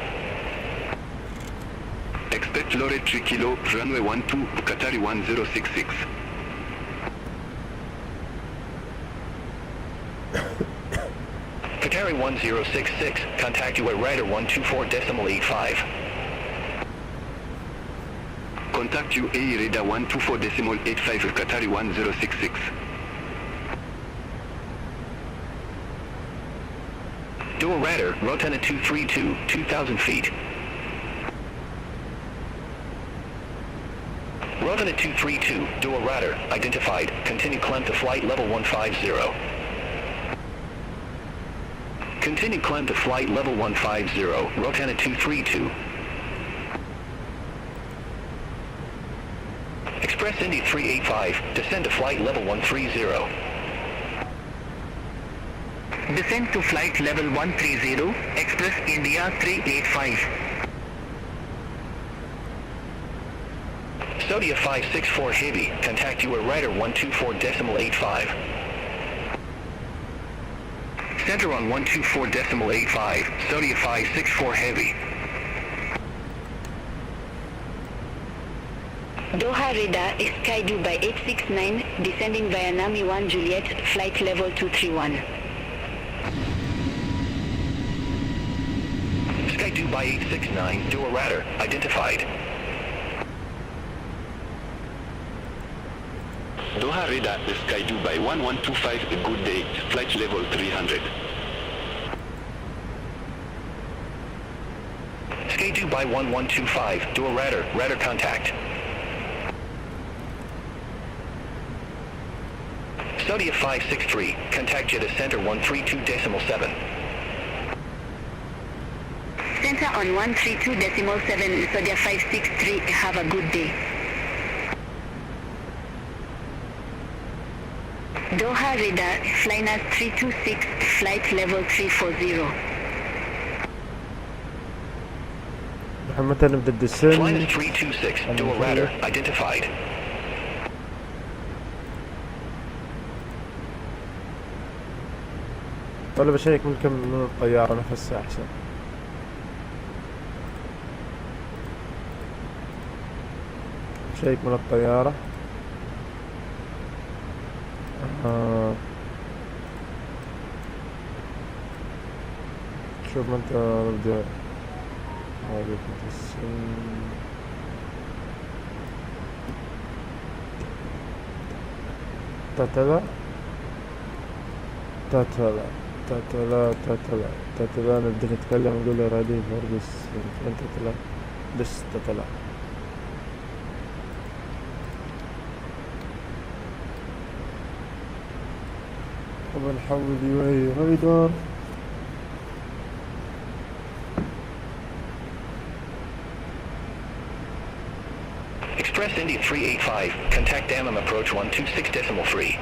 Expect lower 3 kilo, runway 12, Qatari 1066. Qatari 1066, contact you at radar 124.85. Contact you A radar 124.85 Qatari 1066. Doha radar, Rotana 232, 2,000 feet. Rotana 232, Doha radar, identified, continue climb to flight level 150. Continue climb to flight level 150, Rotana 232. Express India 385, descend to flight level 130. Descend to flight level 130, Express India 385. Saudia 564 Heavy, contact you at radar 124.85. Center on 124.85, Saudia 564 Heavy. Doha radar, Sky by 869, descending via Nami 1 Juliet, flight level 231. Sky by 869, Doha radar, identified. Doha radar, Sky by 1125, good day, flight level 300. Sky by 1125, Doha radar, radar contact. Saudia 563, contact Jeddah Center 132.7. Center on 132.7, Saudia 563, have a good day. Doha radar, Flynas 326, flight level 340. متى نبدأ الدسم؟ Flynas 326, Doha radar, identified. ولا بشيك من كم من الطيارة نفسها أحسن. بشيك من الطيارة. شوف ما انت نبدأ. تتلا نبدأ نتكلم نقول له رادي فوربس انت تتلا بس تتلا. وبنحول يوهي ريدر. Express India 385, contact Dammam approach 126.3.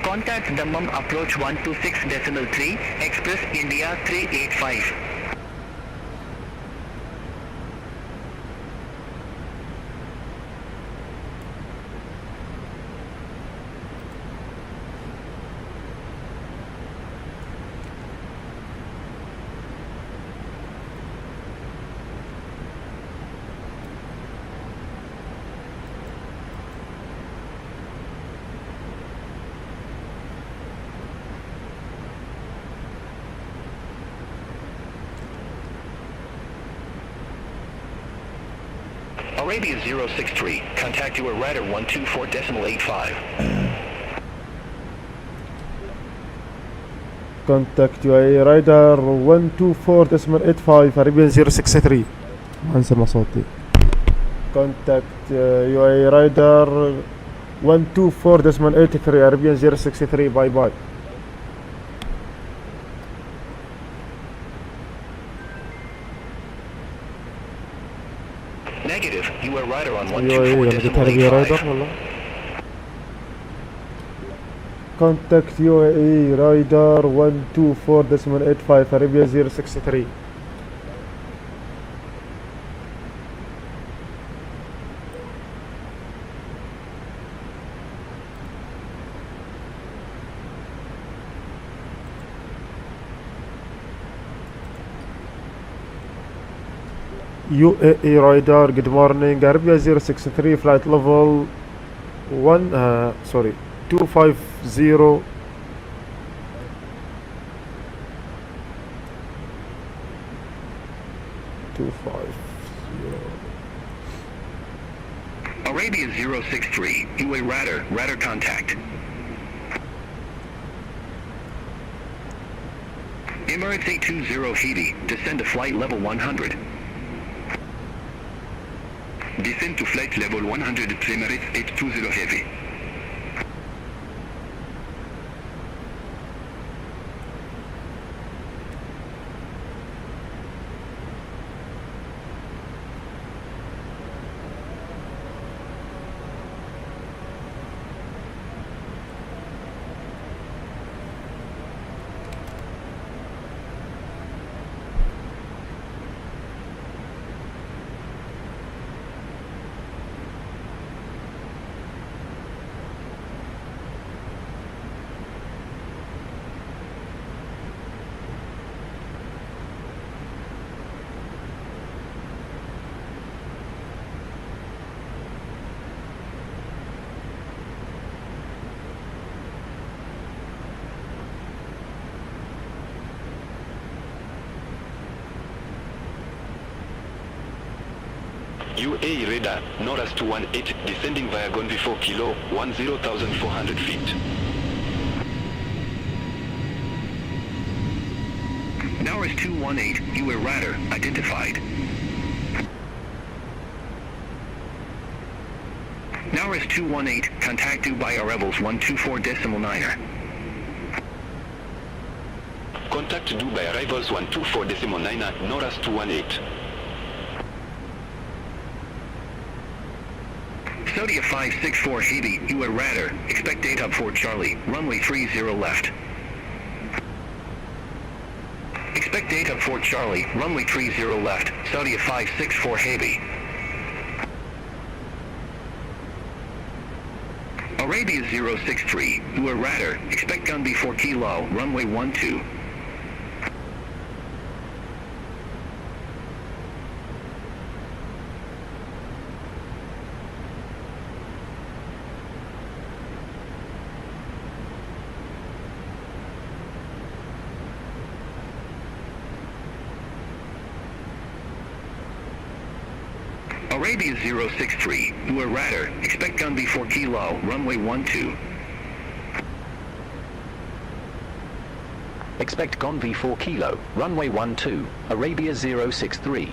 Contact Dammam approach 126.3, Express India 385. Arabia 063, contact you at radar 124.85. contact UAE radar 124.85 Arabian 063. ما نسمع صوتي. contact UAE radar 124.83 Arabian 063. باي باي. Negative. You are rider on UAE radar 124.85. والله. contact UAE radar 124.85 Arabia 063. UAE radar, good morning, Arabia 063, flight level 250. Arabia 063. UAE radar contact. Emirates A320 Heavy, descend to flight level 100. Descend to flight level 100 Emirates A320 Heavy. UAE radar, Norras 218, descending via Gonvi 4 kilo, 10,400 feet. Norras 218, UAE radar, identified. Norras 218, contact Dubai arrivals 124.9er. Contact Dubai arrivals 124.9er, Norras 218. Saudia 564 Heavy, UAE radar, expect data for Charlie, runway 30 left. Expect data for Charlie, runway 30 left, Saudia 564 Heavy. Arabia 063, UAE radar, expect gunby 4 kilo, runway 12. Arabia 063, UAE radar, expect gunby 4 kilo, runway 12. Expect Gonvi 4 kilo, runway 12, Arabia 063.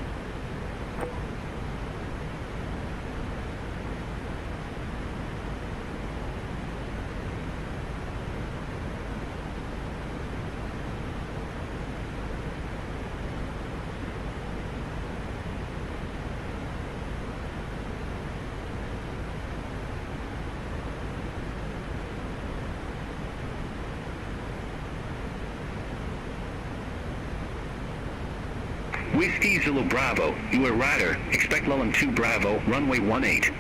Whiskey Zulu Bravo, UAE radar, expect Lulham 2 Bravo, runway 18.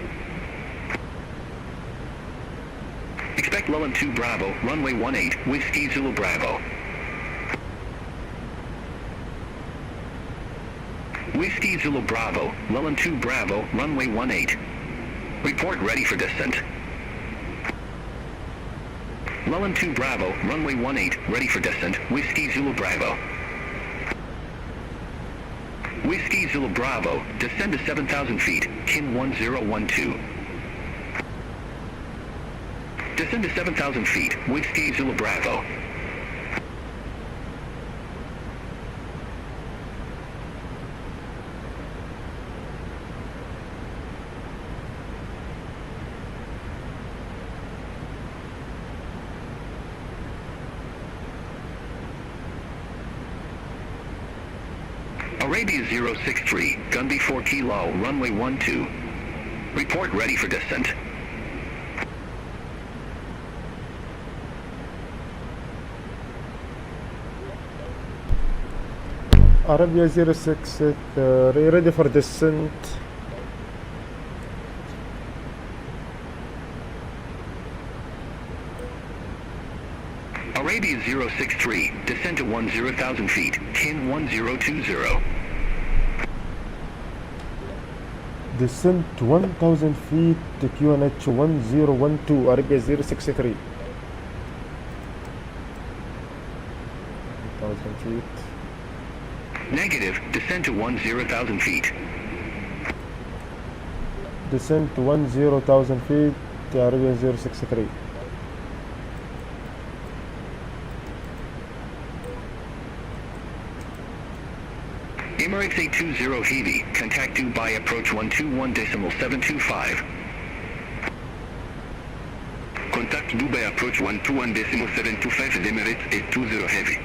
Expect Lulham 2 Bravo, runway 18, Whiskey Zulu Bravo. Whiskey Zulu Bravo, Lulham 2 Bravo, runway 18. Report ready for descent. Lulham 2 Bravo, runway 18, ready for descent, Whiskey Zulu Bravo. Whiskey Zulu Bravo, descend to 7,000 feet, KIN 1012. Descend to 7,000 feet, Whiskey Zulu Bravo. Arabia 063, Gunby 4 Kilo, runway 12. Report ready for descent. Arabia 06 ready for descent. Arabia 063, descend to 10,000 feet, KIN 1020. Descent 1000 feet to QNH 1012 Arabia 063. 1000 feet. Negative, descend to 10,000 feet. Descent 10,000 feet to Arabia 063. Emirates A320 Heavy, contact Dubai approach 121.725. Contact Dubai approach 121.725 Emirates A320 Heavy.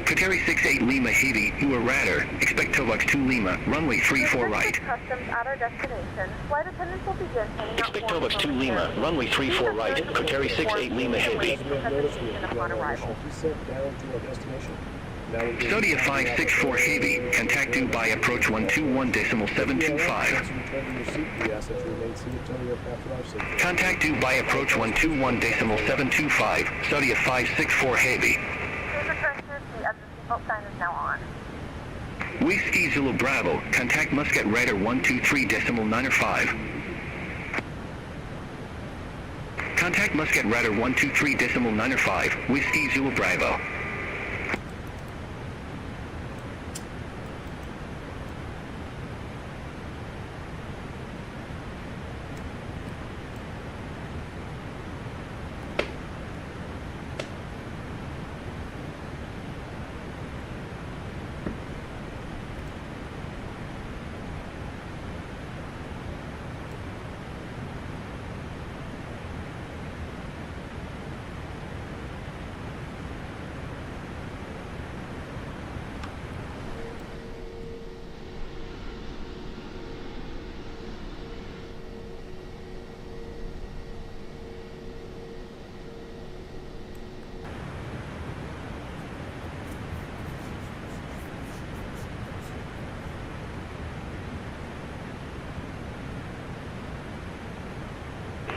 Qatari 68 Lima Heavy, you are radar. Expect Tobox 2 Lima, runway 34 right. Customs at our destination. Flight attendants will begin handing out Expect forms Tobox 2 from Lima, security. runway 34 right. These are Qatari 68 Lima Heavy. presentation upon arrival. Descent down to our destination. Now we're going Saudia 564 Heavy, contact Dubai approach 121.725. Contact Dubai approach 121.725. Saudia 564 Heavy. Please return to your seat as the seatbelt sign is now on. Whiskey Zulu Bravo, contact Muscat Radar 123.95. Contact Muscat Radar 123.95, Whiskey Zulu Bravo.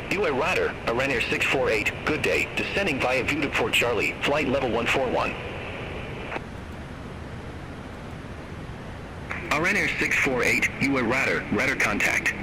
UA Radar, Ryanair 648, good day, descending via view to Port Charlie, flight level 141. Ryanair 648, UA Radar, radar contact.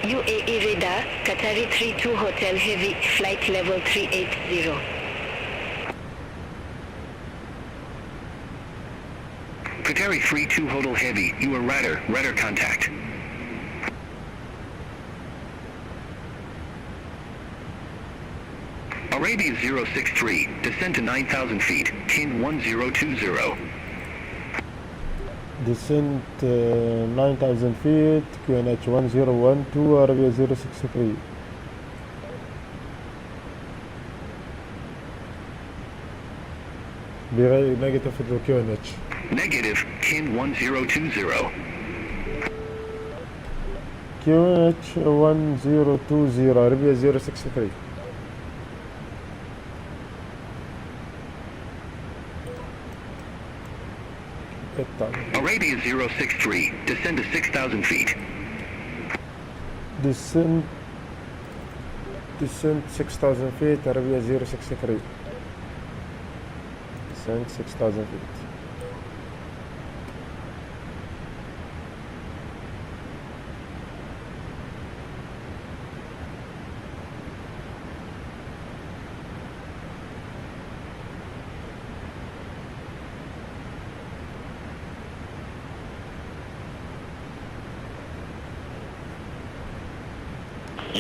UAE radar, Qatari 32 Hotel Heavy, flight level 380. Qatari 32 Hotel Heavy, UA Radar, radar contact. Arabia 063, descend to 9,000 feet, KIN 1020. Descent 9,000 feet, QNH 1012, Arabia 063. Be negative for the QNH. Negative, KIN 1020. QNH 1020, Arabia 063. Arabia 063, descend to 6,000 feet. Descent 6,000 feet, Arabia 063. Descent 6,000 feet.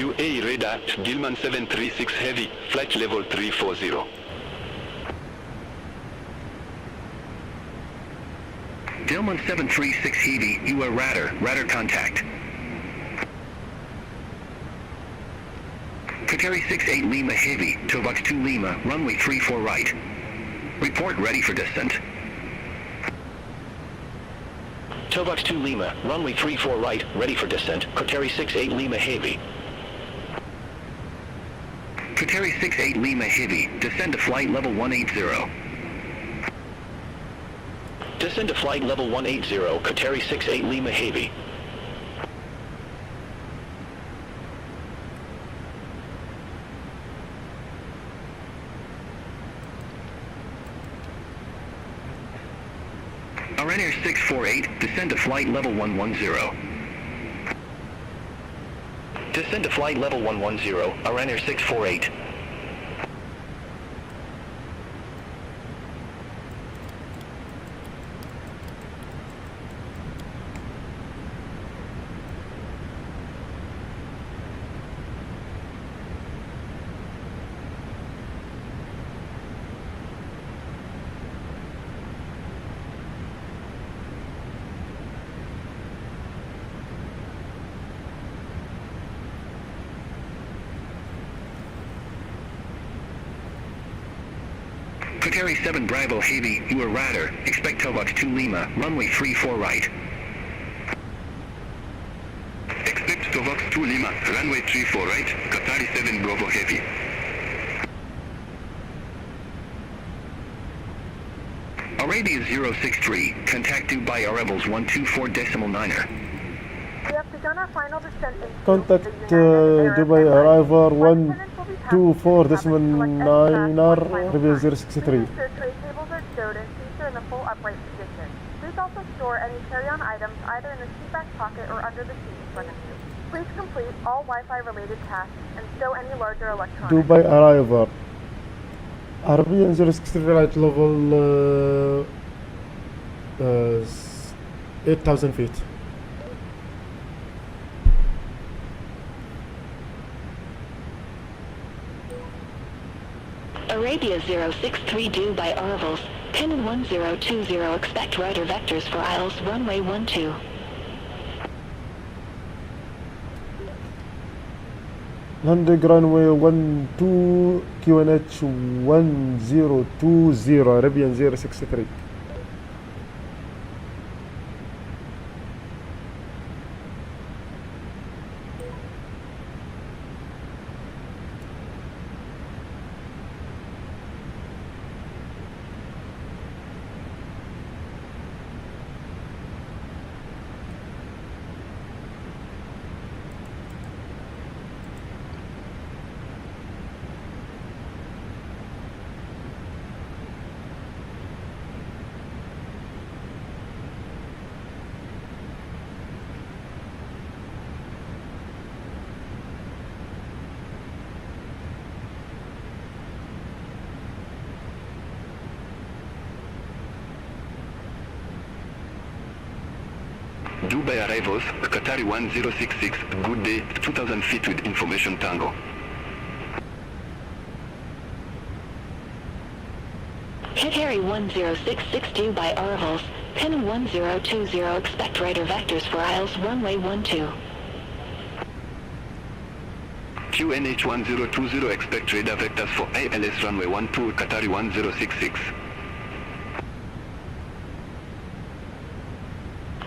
UAE radar, Gilman 736 Heavy, flight level 340. Gilman 736 Heavy, you are radar contact. Qatari 68 Lima Heavy, Tobucks 2 Lima, runway 34 right. Report ready for descent. Tobucks 2 Lima, runway 34 right, ready for descent. Qatari 68 Lima Heavy. Qatari 68 Lima Heavy, descend to flight level 180. Descend to flight level 180, Qatari 68 Lima Heavy. Ryanair 648, descend to flight level 110. Descend to flight level 110, Ryanair 648. Qatari 7 Bravo Heavy, you are radar, expect Tobucks 2 Lima, runway 34 right. Expect Tobucks 2 Lima, runway 34 right, Qatari 7 Bravo Heavy. Arabia 063, contact Dubai arrivals 124.9er. We have begun our final descent into Contact the United Arab Dubai Emirates. arrival Flight attendants will be passing through the select 124.9er, Arabia Please 063. ensure tray tables are stowed and seats are in the full upright position. Please also store any carry-on items either in the seat back pocket or under the seat in front of you. Please complete all Wi-Fi related tasks and stow any larger electronics. Dubai arrival. Arabian 063 right level 8,000 feet. Arabia 063 due by arrivals, Canon 1020, expect rider vectors for aisles runway 12. Landing runway 12 QNH 1020 Arabian 063. Dubai arrivals, Qatari 1066, good day, 2000 feet with information tango. Qatari 1066 due by arrivals, Canon 1020, expect rider vectors for aisles runway 12. QNH 1020, expect radar vectors for ILS runway 12, Qatari 1066.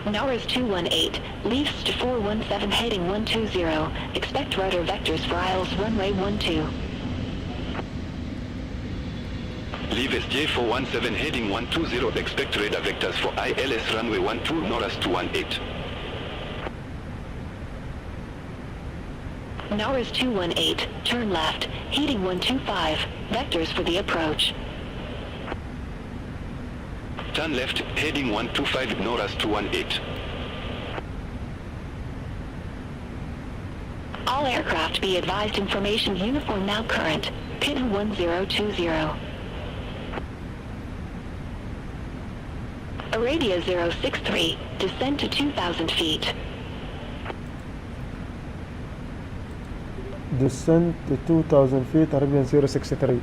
Norris 218, leaves to 417 heading 120, expect rider vectors for aisles runway 12. Leave SJ 417 heading 120, expect radar vectors for ILS runway 12, Norris 218. Norris 218, turn left, heading 125, vectors for the approach. Turn left, heading 125, Norris 218. All aircraft be advised information uniform now current, pin 1020. Arabia 063, descend to 2,000 feet. descent to 2000 feet Arabian 063.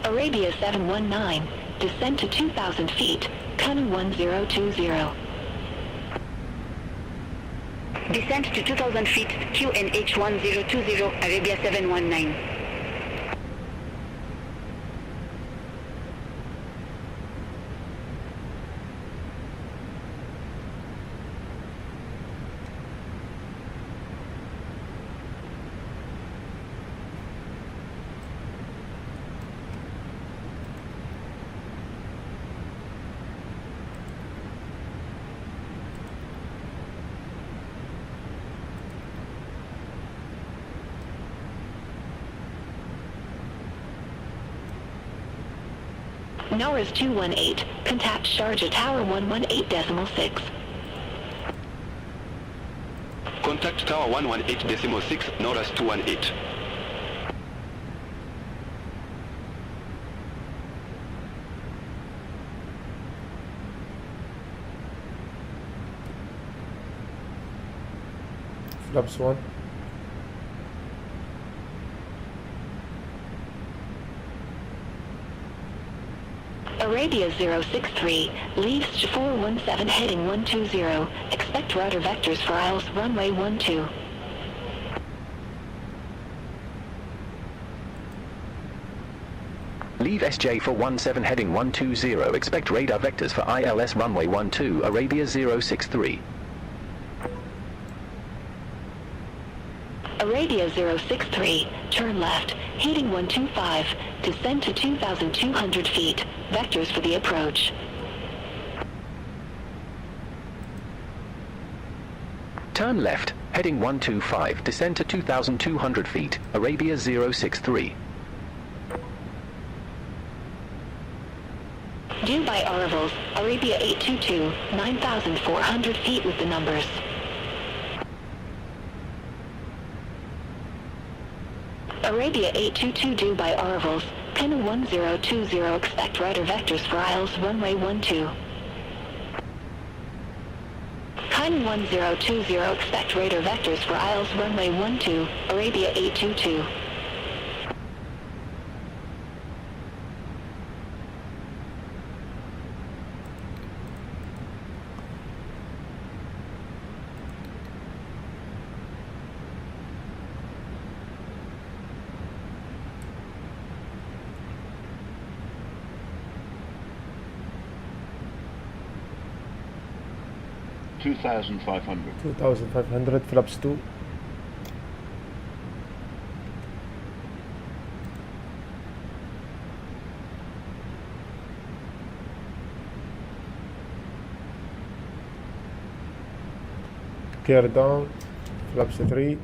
Arabia 719, descend to 2,000 feet, Kanu 1020. Descent to 2,000 feet, QNH 1020, Arabia 719. Norris 218, contact Sharjah Tower 118.6. Contact Tower 118.6, Norris 218. Flaps 1. Arabia 063, leaves 417 heading 120, expect rudder vectors for aisles runway 12. Leave SJ for 17 heading 120, expect radar vectors for ILS runway 12, Arabia 063. Arabia 063, turn left, heading 125, descend to 2,200 feet, vectors for the approach. Turn left, heading 125, descend to 2,200 feet, Arabia 063. Due by arrivals, Arabia 822, 9,400 feet with the numbers. Arabia 822 due by arrivals, Kanu 1020, expect rudder vectors for aisles runway 12. Kanu 1020, expect radar vectors for aisles runway 12, Arabia 822. $2,500 flaps 2. Gear down, flaps 3.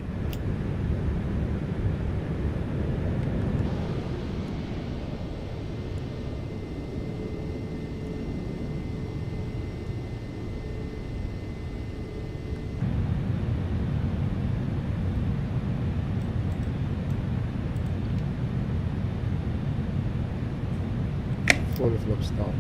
طول فلوبس طبعا.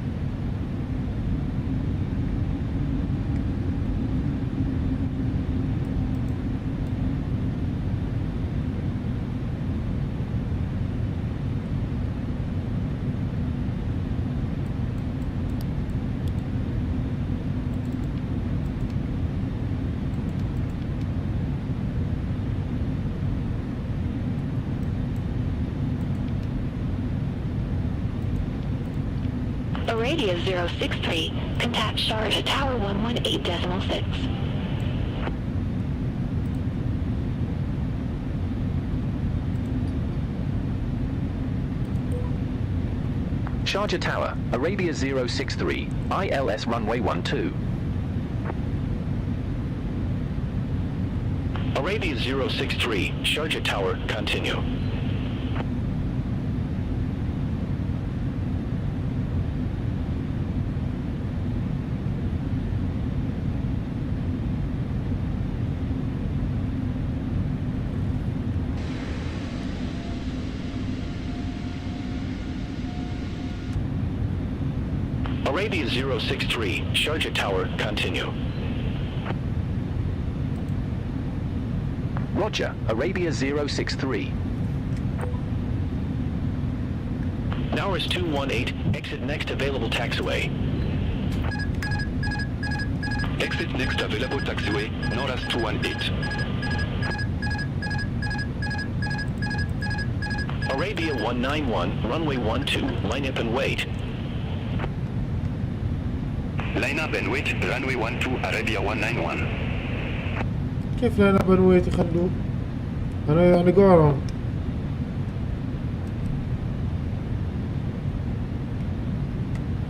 Arabia 063, contact Sharjah Tower 118.6. Sharjah Tower, Arabia 063, ILS runway 12. Arabia 063, Sharjah Tower, continue. Arabia 063, Sharjah Tower, continue. Roger, Arabia 063. Norris 218, exit next available taxiway. Exit next available taxiway, Norris 218. Arabia 191, runway 12, line up and wait. Line up and wait, runway 12, Arabia 191. كيف لاين اب اند ويت يخلوه؟ انا يعني قارن.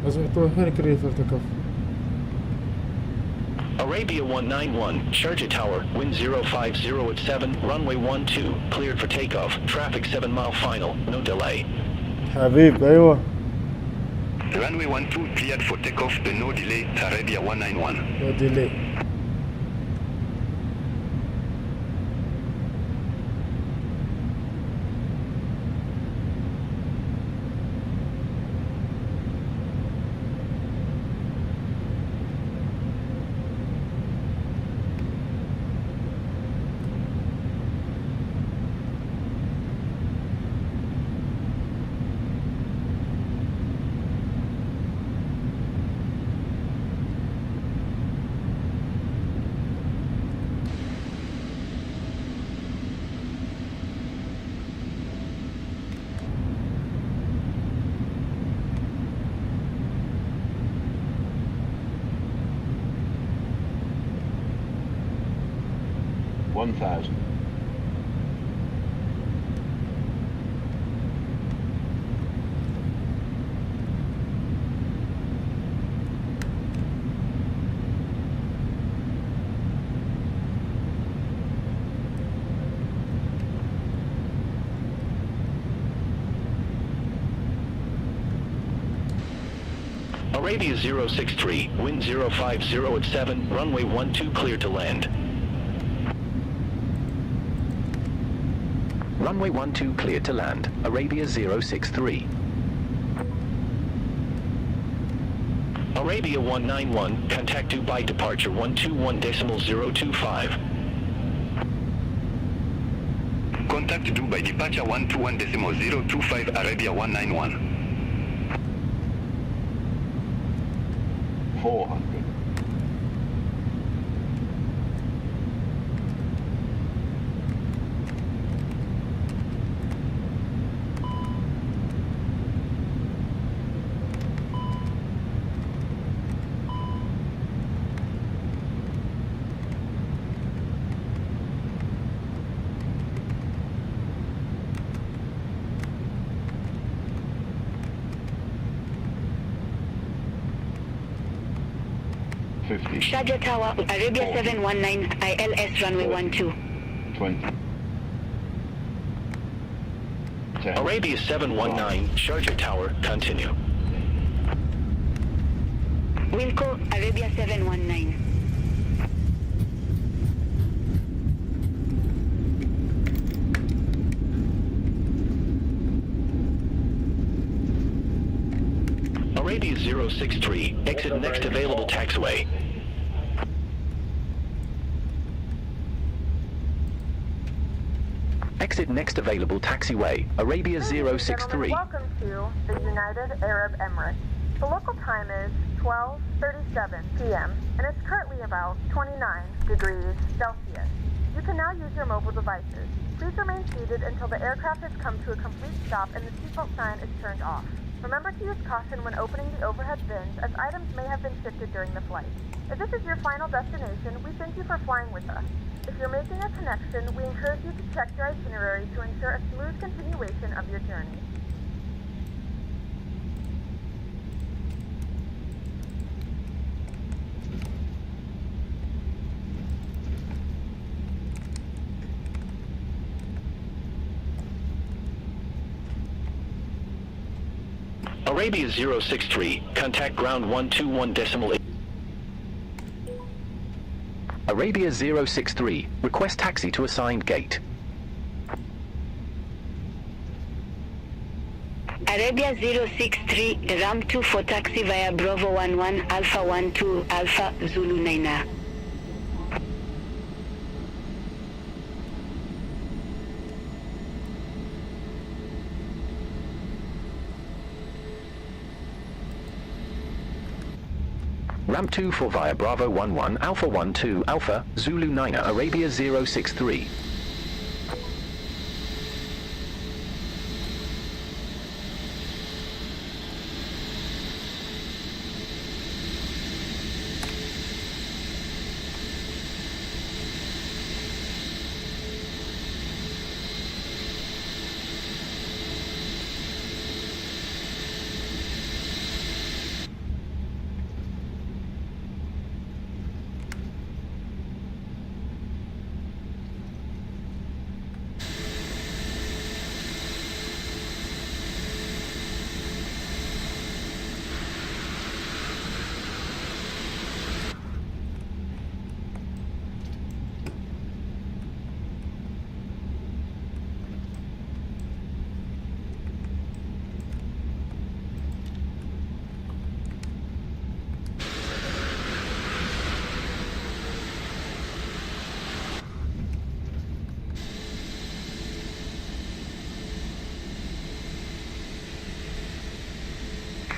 لازم يحطوه الحين كريت ارتكف. Arabia 191, Sharjah Tower, wind 050 at 7, runway 12, cleared for takeoff, traffic 7 mile final, no delay. حبيب ايوه. Runway 12 cleared for takeoff, no delay, Arabia 191. No delay. Arabia 063, wind 050 at 7, runway 12 clear to land. Runway 12 clear to land, Arabia 063. Arabia 191, contact Dubai departure 121.025. Contact Dubai departure 121.025, Arabia 191. 400. Sharjah Tower, Arabia 719, ILS runway 12. 20. Arabia 719, Sharjah Tower, continue. Wilco, Arabia 719. Arabia 063, exit next available taxiway. Exit next available taxiway, Arabia 063. Welcome to the United Arab Emirates. The local time is 12:37 p.m. and it's currently about 29 degrees Celsius. You can now use your mobile devices. Please remain seated until the aircraft has come to a complete stop and the seatbelt sign is turned off. Remember to use caution when opening the overhead bins, as items may have been shifted during the flight. If this is your final destination, we thank you for flying with us. If you're making a connection, we encourage you to check your itinerary to ensure a smooth continuation of your journey. Arabia 063, contact ground 121.8. Arabia 063, request taxi to assigned gate. Arabia 063, ramp 2 for taxi via Bravo 11, Alpha 12, Alpha Zulu 9. Ramp 2 for via Bravo 11, Alpha 12, Alpha, Zulu 9, Arabia 063.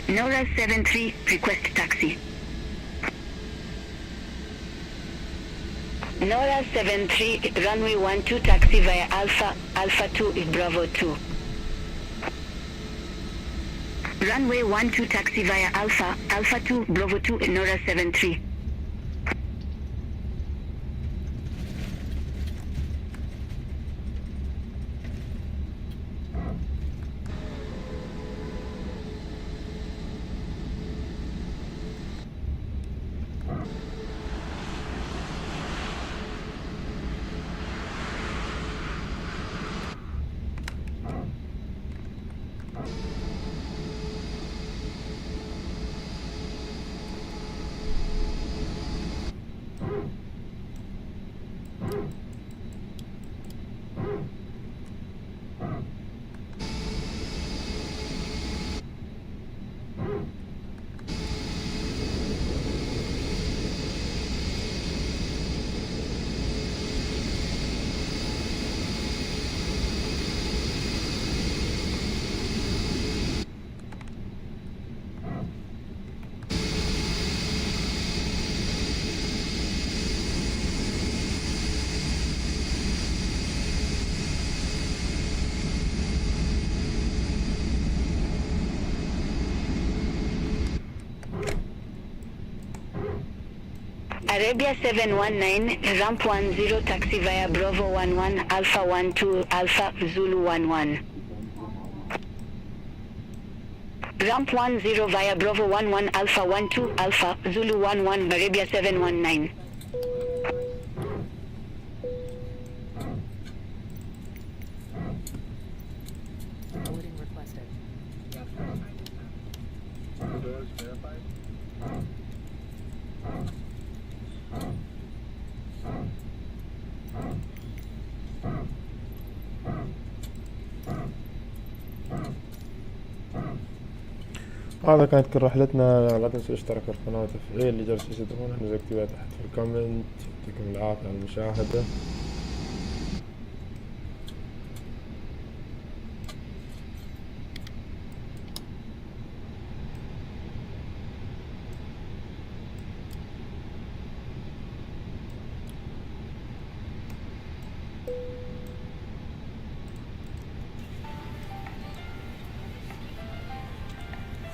Nora 73, request taxi. Nora 73, runway 12, taxi via Alpha, Alpha 2, Bravo 2. Runway 12, taxi via Alpha, Alpha 2, Bravo 2, Nora 73. Arabia 719, ramp 10, taxi via Bravo 11, Alpha 12, Alpha Zulu 11. Ramp 10 via Bravo 11, Alpha 12, Alpha Zulu 11, Arabia 719. Boarding requested. Doors verified. هذا كانت كل رحلتنا. لا تنسوا الاشتراك في القناة وتفعيل الجرس عشان تدخلون نزل اكتبها تحت في الكومنت. يعطيكم العافية على المشاهدة.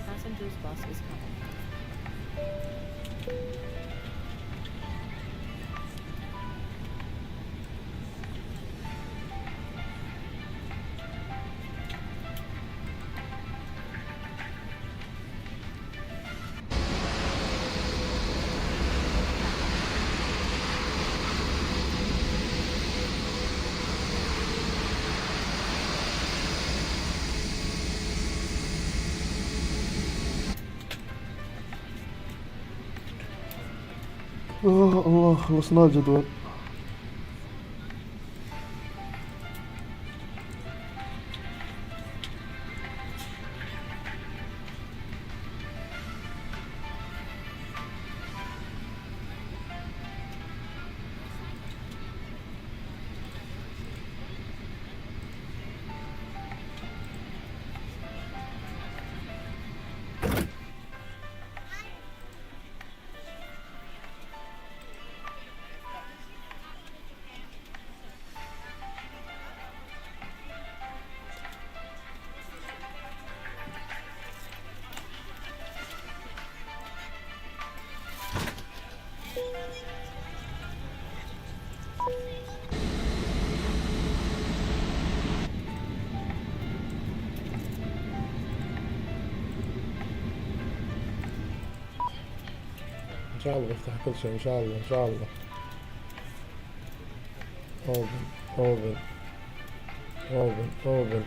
Passengers bus is coming. الله خلصنا الجدول. ان شاء الله بفتح كل شيء ان شاء الله ان شاء الله. اوبن اوبن اوبن اوبن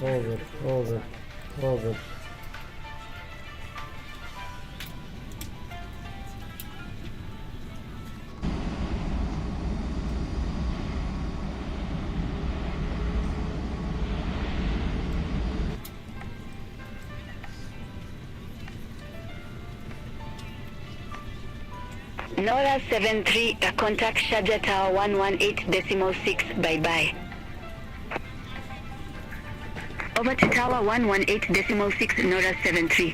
اوبن اوبن اوبن. Nora 73, contact Sharjah Tower 118.6, bye-bye. Over to Tower 118.6, Nora 73.